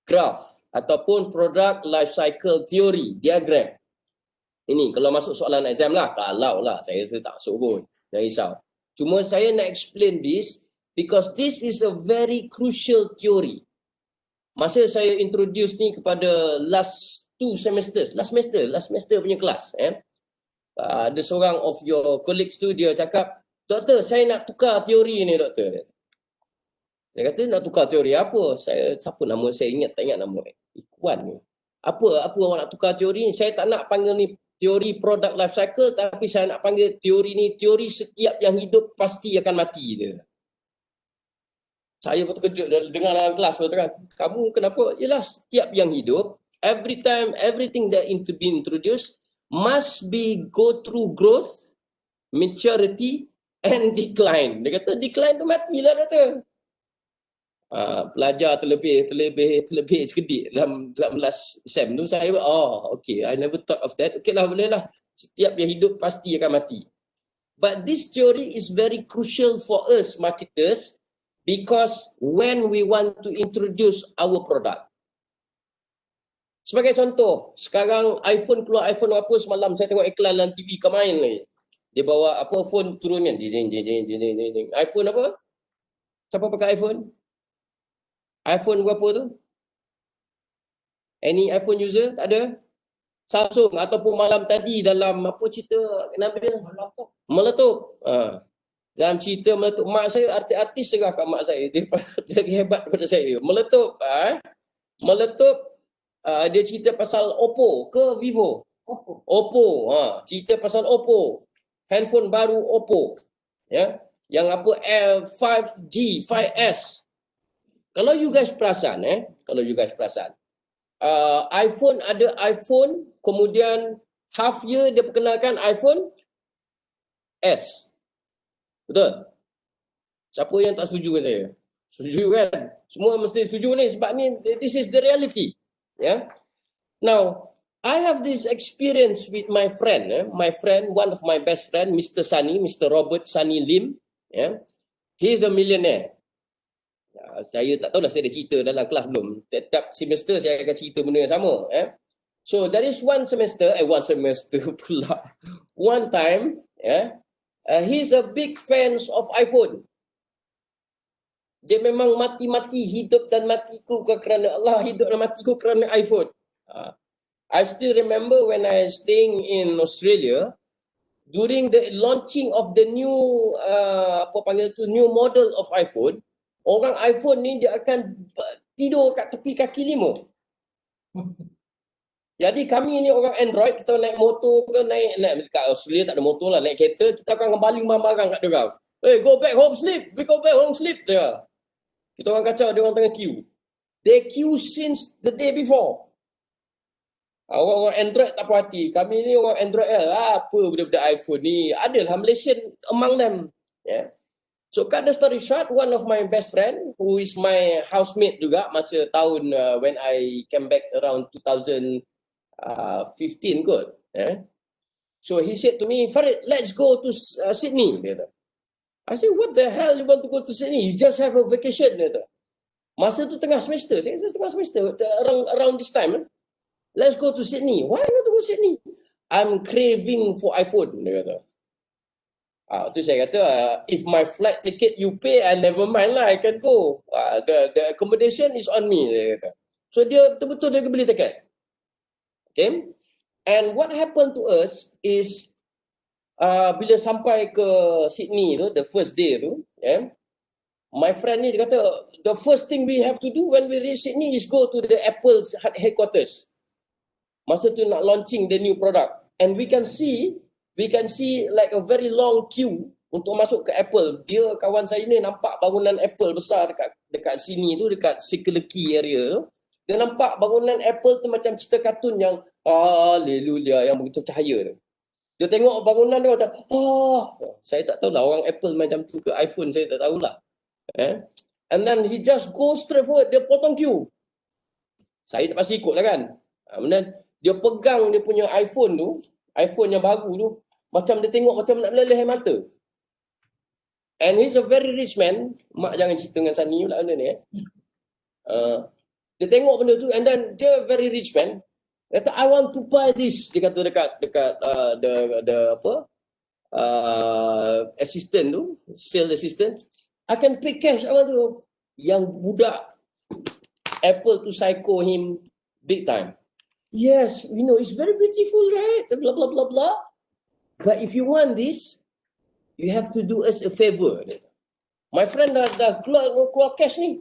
graph ataupun product life cycle theory diagram. Ini kalau masuk soalan exam lah. Kalau lah, saya tak masuk pun. Jangan risau. Cuma saya nak explain this because this is a very crucial theory. Masa saya introduce ni kepada last semester punya kelas. Ada seorang of your colleagues tu dia cakap, "Doktor, saya nak tukar teori ni, doktor." Saya kata, nak tukar teori apa? Siapa nama saya tak ingat nama. Ikhwan ni. Apa awak nak tukar teori ni? Saya tak nak panggil ni teori product life cycle, tapi saya nak panggil teori ni teori setiap yang hidup pasti akan mati je. Saya pun terkejut dengar dalam kelas, betul kan? Kamu kenapa? Yalah, setiap yang hidup every time, everything that to be introduced must be go through growth, maturity and decline. Dia kata decline tu matilah dia kata. Pelajar terlebih sekedik dalam last SEM tu saya okay, I never thought of that. Okay lah, boleh lah. Setiap yang hidup pasti akan mati. But this theory is very crucial for us marketers because when we want to introduce our product. Sebagai contoh, sekarang iPhone keluar iPhone apa semalam saya tengok iklan dalam TV kemain lagi. Dia bawa apa phone turun kan. iPhone apa? Siapa pakai iPhone? iPhone berapa tu? Any iPhone user? Tak ada? Samsung ataupun malam tadi dalam apa cerita kenapa dia? Meletup. Dalam cerita meletup, mak saya artis serah kat mak saya. Dia lagi hebat daripada saya. Meletup. Meletup. Dia cerita pasal Oppo ke Vivo? Oppo. Cerita pasal Oppo. Handphone baru Oppo. Ya. Yang apa 5G, 5S. Kalau you guys perasan iPhone ada iPhone, kemudian half year dia perkenalkan iPhone S. Betul? Siapa yang tak setuju dengan saya? Setuju kan? Semua mesti setuju ni sebab ni this is the reality. Yeah. Now, I have this experience with my friend, one of my best friend, Mr. Sunny, Mr. Robert Sunny Lim. Yeah. He is a millionaire. Saya tak tahulah saya ada cerita dalam kelas belum. Setiap semester saya akan cerita benda yang sama. So, there is one semester pula. One time, he's a big fan of iPhone. Dia memang mati-mati hidup dan matiku kerana Allah, hidup dan matiku kerana iPhone. I still remember when I staying in Australia, during the launching of the new new model of iPhone, orang iPhone ni dia akan tidur kat tepi kaki lima. Jadi kami ni orang Android, kita naik motor ke naik kat Australia tak ada motor lah, naik kereta, kita akan baling barang kat dia orang. Hey, go back home sleep, dia. Kita orang kacau, dia orang tengah queue. They queue since the day before. Orang-orang Android tak puas hati. Kami ni orang Android apa budak-budak iPhone ni. Adalah Malaysian among them. Yeah. So cut the story short, one of my best friend, who is my housemate juga masa tahun when I came back around 2015 kot. Yeah. So he said to me, Farid, let's go to Sydney. Dia kata. I said, what the hell you want to go to Sydney? You just have a vacation. Dia kata. Masa tu tengah semester. Saya tengah semester. Around this time. Let's go to Sydney. Why not to go to Sydney? I'm craving for iPhone. Dia kata. Tu saya kata, if my flight ticket you pay, I never mind lah. I can go. The accommodation is on me. Dia kata. So dia betul-betul dia beli tiket. Okay. And what happened to us is, bila sampai ke Sydney tu, the first day tu, my friend ni dia kata, the first thing we have to do when we reach Sydney is go to the Apple's headquarters. Masa tu nak launching the new product. And we can see like a very long queue untuk masuk ke Apple. Dia kawan saya ni nampak bangunan Apple besar dekat sini tu, dekat Circular Quay area tu. Dia nampak bangunan Apple tu macam cerita kartun yang haleluya, yang bercahaya tu. Dia tengok bangunan dia macam, saya tak tahulah orang Apple macam tu ke iPhone, saya tak tahulah. And then he just go straight forward, dia potong queue. Saya tak pasti ikut lah kan. Kemudian dia pegang dia punya iPhone tu, iPhone yang baru tu, macam dia tengok macam nak meleleh air mata. And he's a very rich man. Mak jangan cerita dengan Sunny pula benda ni. Dia tengok benda tu and then dia very rich man. Dia kata, I want to buy this. Dia kata dekat assistant tu, sales assistant. I can pay cash. I want to. Yang budak Apple to psycho him big time. Yes, it's very beautiful, right? Blah, blah, blah, blah. But if you want this, you have to do us a favor. My friend dah keluar cash ni.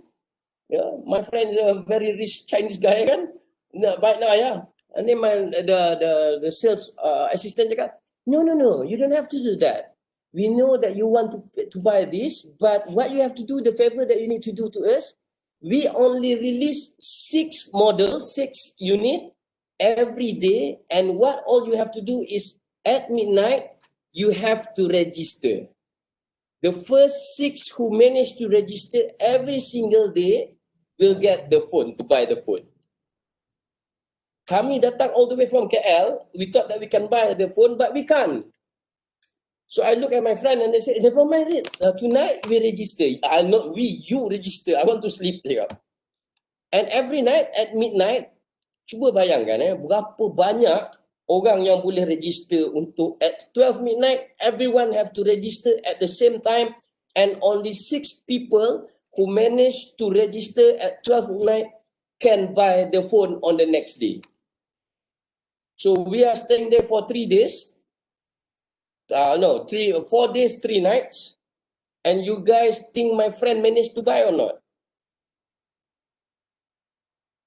Yeah, my friend is a very rich Chinese guy kan. Baik lah ya. And then the sales assistant cakap, no, you don't have to do that. We know that you want to buy this, but what you have to do, the favor that you need to do to us, we only release 6 models, 6 unit every day, and what all you have to do is at midnight, you have to register. The first 6 who manage to register every single day will get the phone, to buy the phone. Kami datang all the way from KL, we thought that we can buy the phone, but we can't. So I look at my friend and they say, never mind it, tonight we register. Not we, you register, I want to sleep. And every night at midnight, cuba bayangkan berapa banyak orang yang boleh register untuk at 12 midnight, everyone have to register at the same time, and only 6 people who manage to register at 12 midnight can buy the phone on the next day. So we are staying there for 3 days. 4 days, 3 nights. And you guys think my friend managed to buy or not?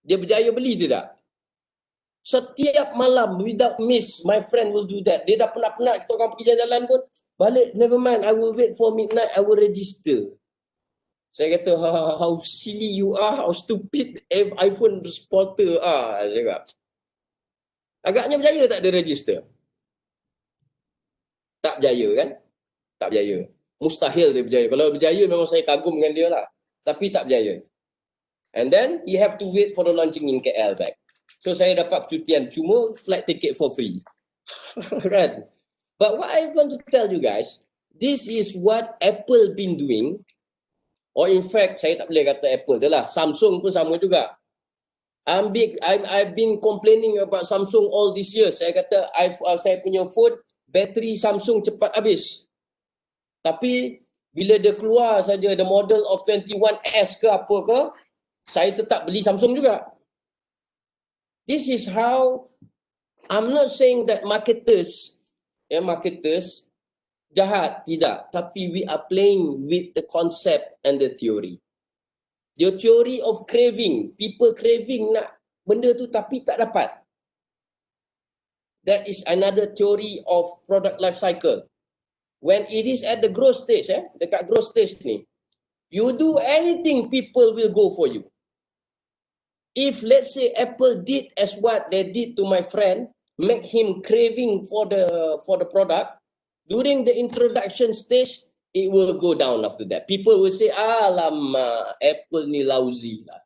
Dia berjaya beli tidak? Setiap malam, without miss, my friend will do that. Dia dah penat-penat, kita orang pergi jalan-jalan pun, balik, never mind, I will wait for midnight, I will register. Saya kata, how silly you are, how stupid iPhone supporter are. Saya cakap. Agaknya berjaya tak dia register? Tak berjaya kan? Tak berjaya. Mustahil dia berjaya. Kalau berjaya memang saya kagum dengan dia lah. Tapi tak berjaya. And then, you have to wait for the launching in KL back. So saya dapat percutian cuma, flight ticket for free. Kan? But what I want to tell you guys, this is what Apple been doing. Or in fact, saya tak boleh kata Apple je lah. Samsung pun sama juga. I've been complaining about Samsung all these years. Saya kata saya punya phone, bateri Samsung cepat habis. Tapi bila dia keluar saja the model of 21S ke apa ke, saya tetap beli Samsung juga. This is how, I'm not saying that marketers jahat, tidak. Tapi we are playing with the concept and the theory. The theory of craving, people craving nak benda tu tapi tak dapat. That is another theory of product life cycle. When it is at the growth stage, dekat growth stage ni, you do anything, people will go for you. If let's say Apple did as what they did to my friend, make him craving for the product, during the introduction stage, it will go down after that. People will say, alamak, Apple ni lousy lah.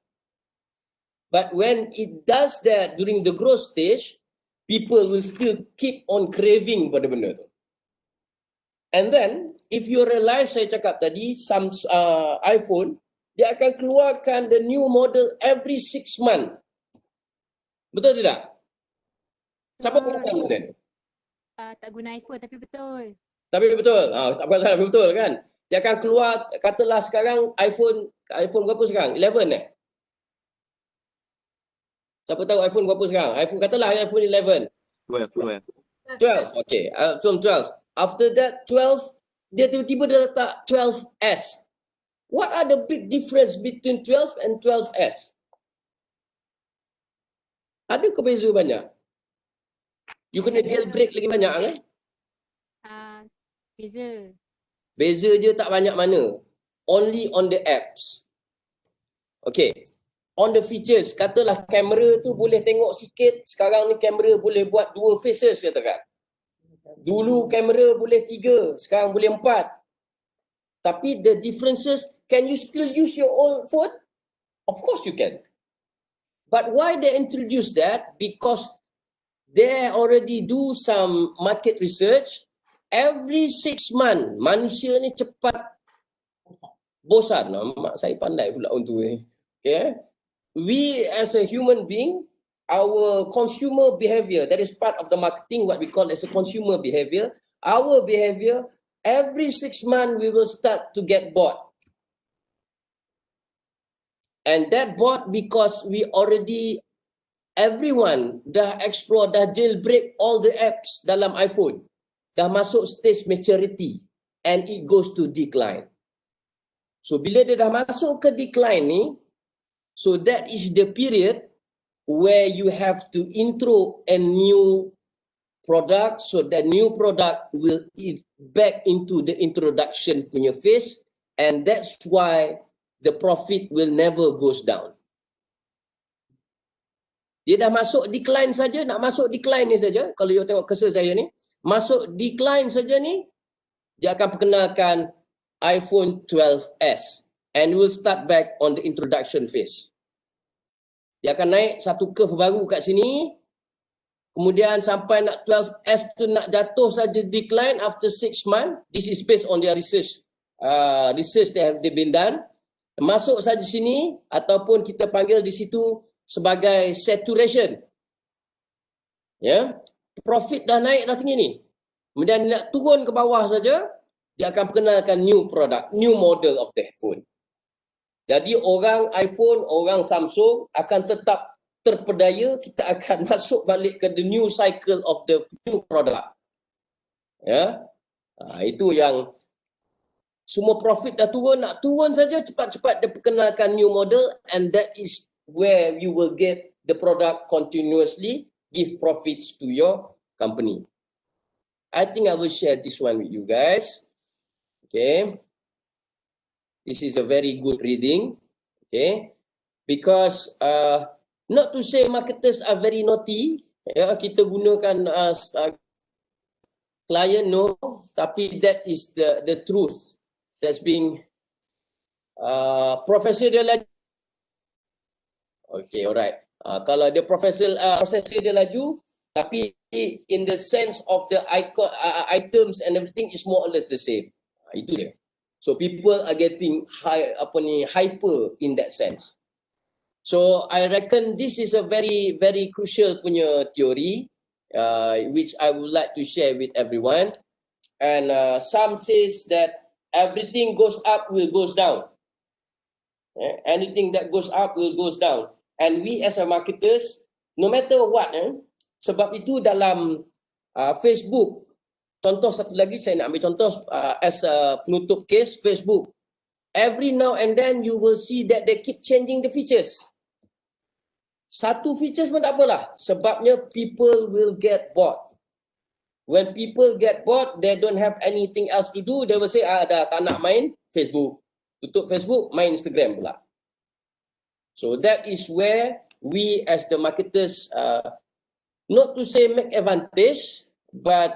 But when it does that during the growth stage, people will still keep on craving pada benda tu. And then, if you realize saya cakap tadi, some iPhone, dia akan keluarkan the new model every 6 months. Betul tidak? Siapa perasan benda ni? Tak guna iPhone tapi betul. Tapi betul. Tak perasan tapi betul kan? Dia akan keluar, katalah sekarang iPhone berapa sekarang? 11 Siapa tahu iPhone berapa sekarang? Katalah iPhone 11. 12. Okay. From 12. After that 12, dia tiba-tiba dia letak 12S. What are the big difference between 12 and 12S? Ada ke beza banyak? You kena jailbreak lagi banyak kan? Beza. Beza je tak banyak mana. Only on the apps. Okay. On the features, katalah kamera tu boleh tengok sikit, sekarang ni kamera boleh buat 2 faces katakan. Dulu kamera boleh 3, sekarang boleh 4. Tapi the differences, can you still use your old phone? Of course you can. But why they introduce that? Because they already do some market research. Every 6 months, manusia ni cepat bosan. Mak saya pandai pula untuk ni. Okay. We as a human being, our consumer behavior, that is part of the marketing, what we call as a consumer behavior. Our behavior, every 6 months we will start to get bored. And that bored because we already, everyone dah explore, dah jailbreak all the apps dalam iPhone. Dah masuk stage maturity and it goes to decline. So bila dia dah masuk ke decline ni, so that is the period where you have to intro a new product, so that new product will back into the introduction punya phase, and that's why the profit will never goes down. Dia dah masuk decline saja, nak masuk decline ni saja, kalau you tengok cursor saya ni, masuk decline saja ni, dia akan perkenalkan iPhone 12s and will start back on the introduction phase. Dia akan naik satu curve baru kat sini, kemudian sampai nak 12s tu nak jatuh saja decline after 6 months. This is based on their research that have been done. Masuk saja sini ataupun kita panggil di situ sebagai saturation. Ya, profit dah naik dah tinggi ni. Kemudian nak turun ke bawah saja, dia akan perkenalkan new product, new model of the phone. Jadi orang iPhone, orang Samsung akan tetap terpedaya, kita akan masuk balik ke the new cycle of the new product. Ya. Itu yang semua profit dah turun, nak turun saja cepat-cepat dia perkenalkan new model, and that is where you will get the product continuously give profits to your company. I think I will share this one with you guys. Okay. This is a very good reading. Okay. Because not to say marketers are very naughty. Ya, kita gunakan client, no. Tapi that is the truth that's being Profesor dia laju. Okay, alright. Kalau dia profesor dia laju, tapi in the sense of the items and everything is more or less the same. Itu dia. So people are getting hyper in that sense. So I reckon this is a very very crucial punya theory, which I would like to share with everyone. And some says that everything goes up will goes down. Anything that goes up will goes down. And we as a marketers, no matter what, sebab itu dalam Facebook, contoh satu lagi saya nak ambil contoh as a penutup case, Facebook. Every now and then you will see that they keep changing the features. Satu features pun tak apalah, sebabnya people will get bored. When people get bored, they don't have anything else to do, they will say, dah tak nak main Facebook. Tutup Facebook, main Instagram pula. So that is where we as the marketers, not to say make advantage, but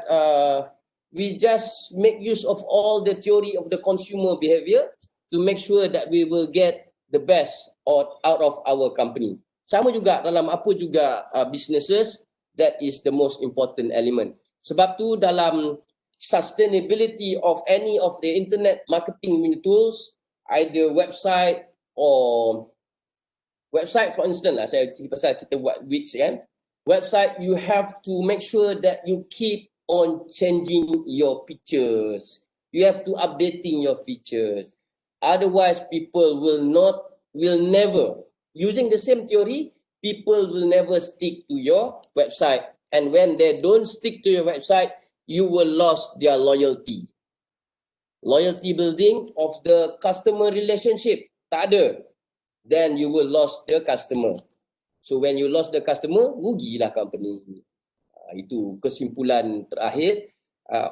we just make use of all the theory of the consumer behavior to make sure that we will get the best out of our company. Sama juga dalam apa juga businesses, that is the most important element. Sebab tu dalam sustainability of any of the internet marketing tools, either website or website for instance lah, saya pasal kita buat Wix kan. Website, you have to make sure that you keep on changing your pictures. You have to updating your features. Otherwise, people will never, using the same theory, people will never stick to your website. And when they don't stick to your website, you will lose their loyalty. Loyalty building of the customer relationship, tak ada. Then you will lose the customer. So when you lost the customer, rugilah company. Itu kesimpulan terakhir.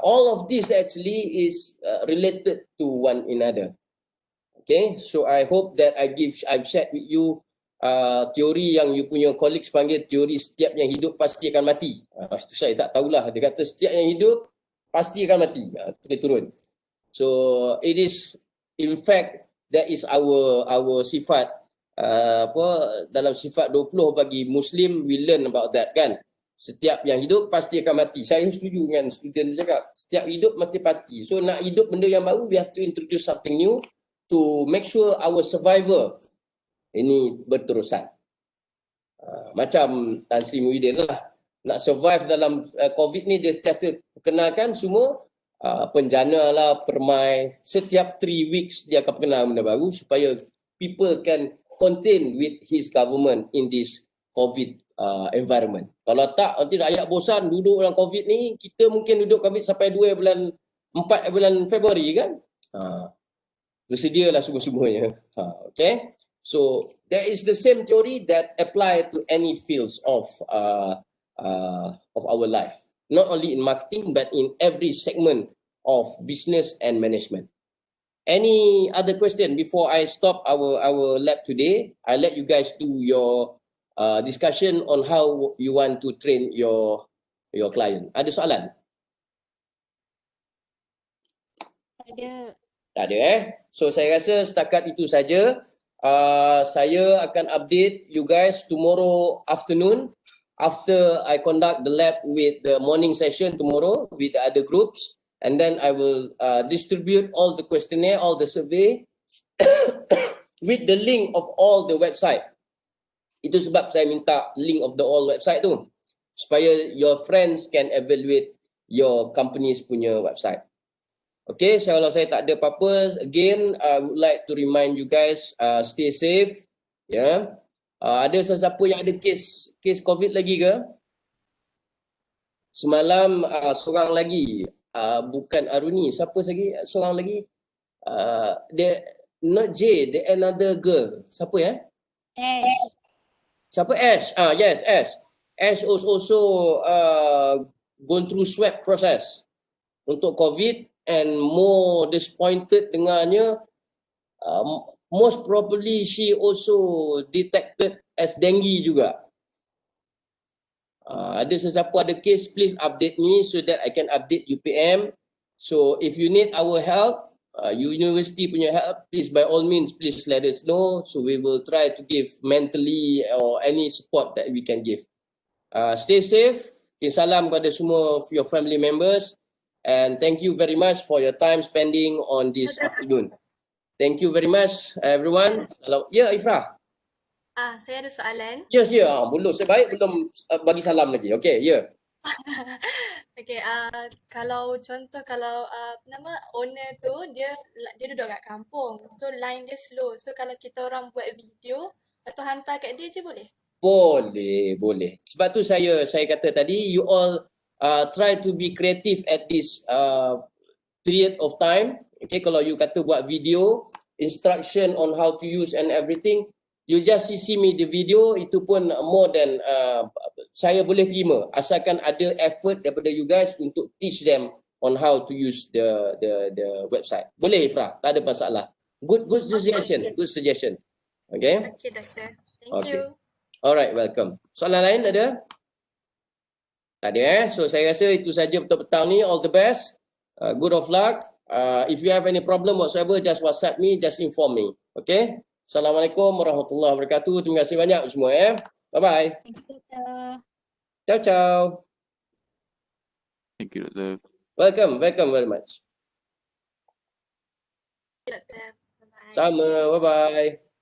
All of this actually is related to one another. Okay, so I hope that I've shared with you teori yang you punya colleagues panggil teori setiap yang hidup pasti akan mati. Itu saya tak tahulah. Dia kata setiap yang hidup pasti akan mati. Turun. So it is, in fact, that is our sifat. Dalam sifat 20 bagi Muslim, we learn about that kan. Setiap yang hidup pasti akan mati. Saya setuju dengan student cakap, setiap hidup mesti mati. So nak hidup benda yang baru, we have to introduce something new to make sure our survival ini berterusan. Macam Tan Sri Muhyiddin lah, nak survive dalam COVID ni, dia sentiasa perkenalkan semua penjana lah, permai. Setiap 3 weeks dia akan perkenal benda baru supaya people can contain with his government in this COVID environment. Kalau tak, nanti rakyat bosan duduk dalam COVID ni. Kita mungkin duduk COVID sampai 4 bulan Februari kan. Bersedialah semua-semuanya. Okay. So there is the same theory that apply to any fields of our life. Not only in marketing, but in every segment of business and management. Any other question before I stop our lab today? I let you guys do your discussion on how you want to train your client. Ada soalan? Ada. Tak ada So saya rasa setakat itu saja. Saya akan update you guys tomorrow afternoon after I conduct the lab with the morning session tomorrow with the other groups, and then I will distribute all the questionnaire, all the survey with the link of all the website. Itu sebab saya minta link of the all website tu supaya your friends can evaluate your company's punya website. Okay, so kalau saya tak ada apa-apa, again, I would like to remind you guys, stay safe. Ya. Ada sesiapa yang ada kes COVID lagi ke? Semalam seorang lagi, bukan Aruni, siapa lagi? Seorang lagi, not J, the another girl. Siapa ya? Ash. Siapa? Ash. Yes, Ash. Ash was also going through swab process untuk COVID. And more disappointed dengannya, most probably she also detected as dengue juga. Ada sesiapa ada case, please update me so that I can update UPM. So if you need our help, university punya help, please by all means, please let us know. So we will try to give mentally or any support that we can give. Stay safe. Salam kepada semua of your family members. And thank you very much for your time spending on this afternoon. Thank you very much, everyone. Salam. Ya, Ifrah. Saya ada soalan. Yes, ya. Belum. Sebaik belum bagi salam lagi. Okay, ya. Okay, kalau contoh kalau nama owner tu dia duduk kat kampung. So line dia slow. So kalau kita orang buat video atau hantar kat dia je boleh? Boleh. Sebab tu saya kata tadi, you all try to be creative at this period of time. Okay, kalau you kata buat video, instruction on how to use and everything, you just see me the video, itu pun more than saya boleh terima. Asalkan ada effort daripada you guys untuk teach them on how to use the website. Boleh, Ifrah, tak ada masalah. Good suggestion. Good suggestion. Okay? Okay, Doctor. Thank you. Alright, welcome. Soalan lain ada? Tak ada So saya rasa itu saja untuk petang ni. All the best. Good of luck. If you have any problem whatsoever, just WhatsApp me, just inform me. Okay? Assalamualaikum warahmatullahi wabarakatuh. Terima kasih banyak semua Bye-bye. Thank you, Doktor. Ciao, ciao. Thank you, Doctor. Welcome very much. Doctor. Bye-bye. Sama, bye-bye.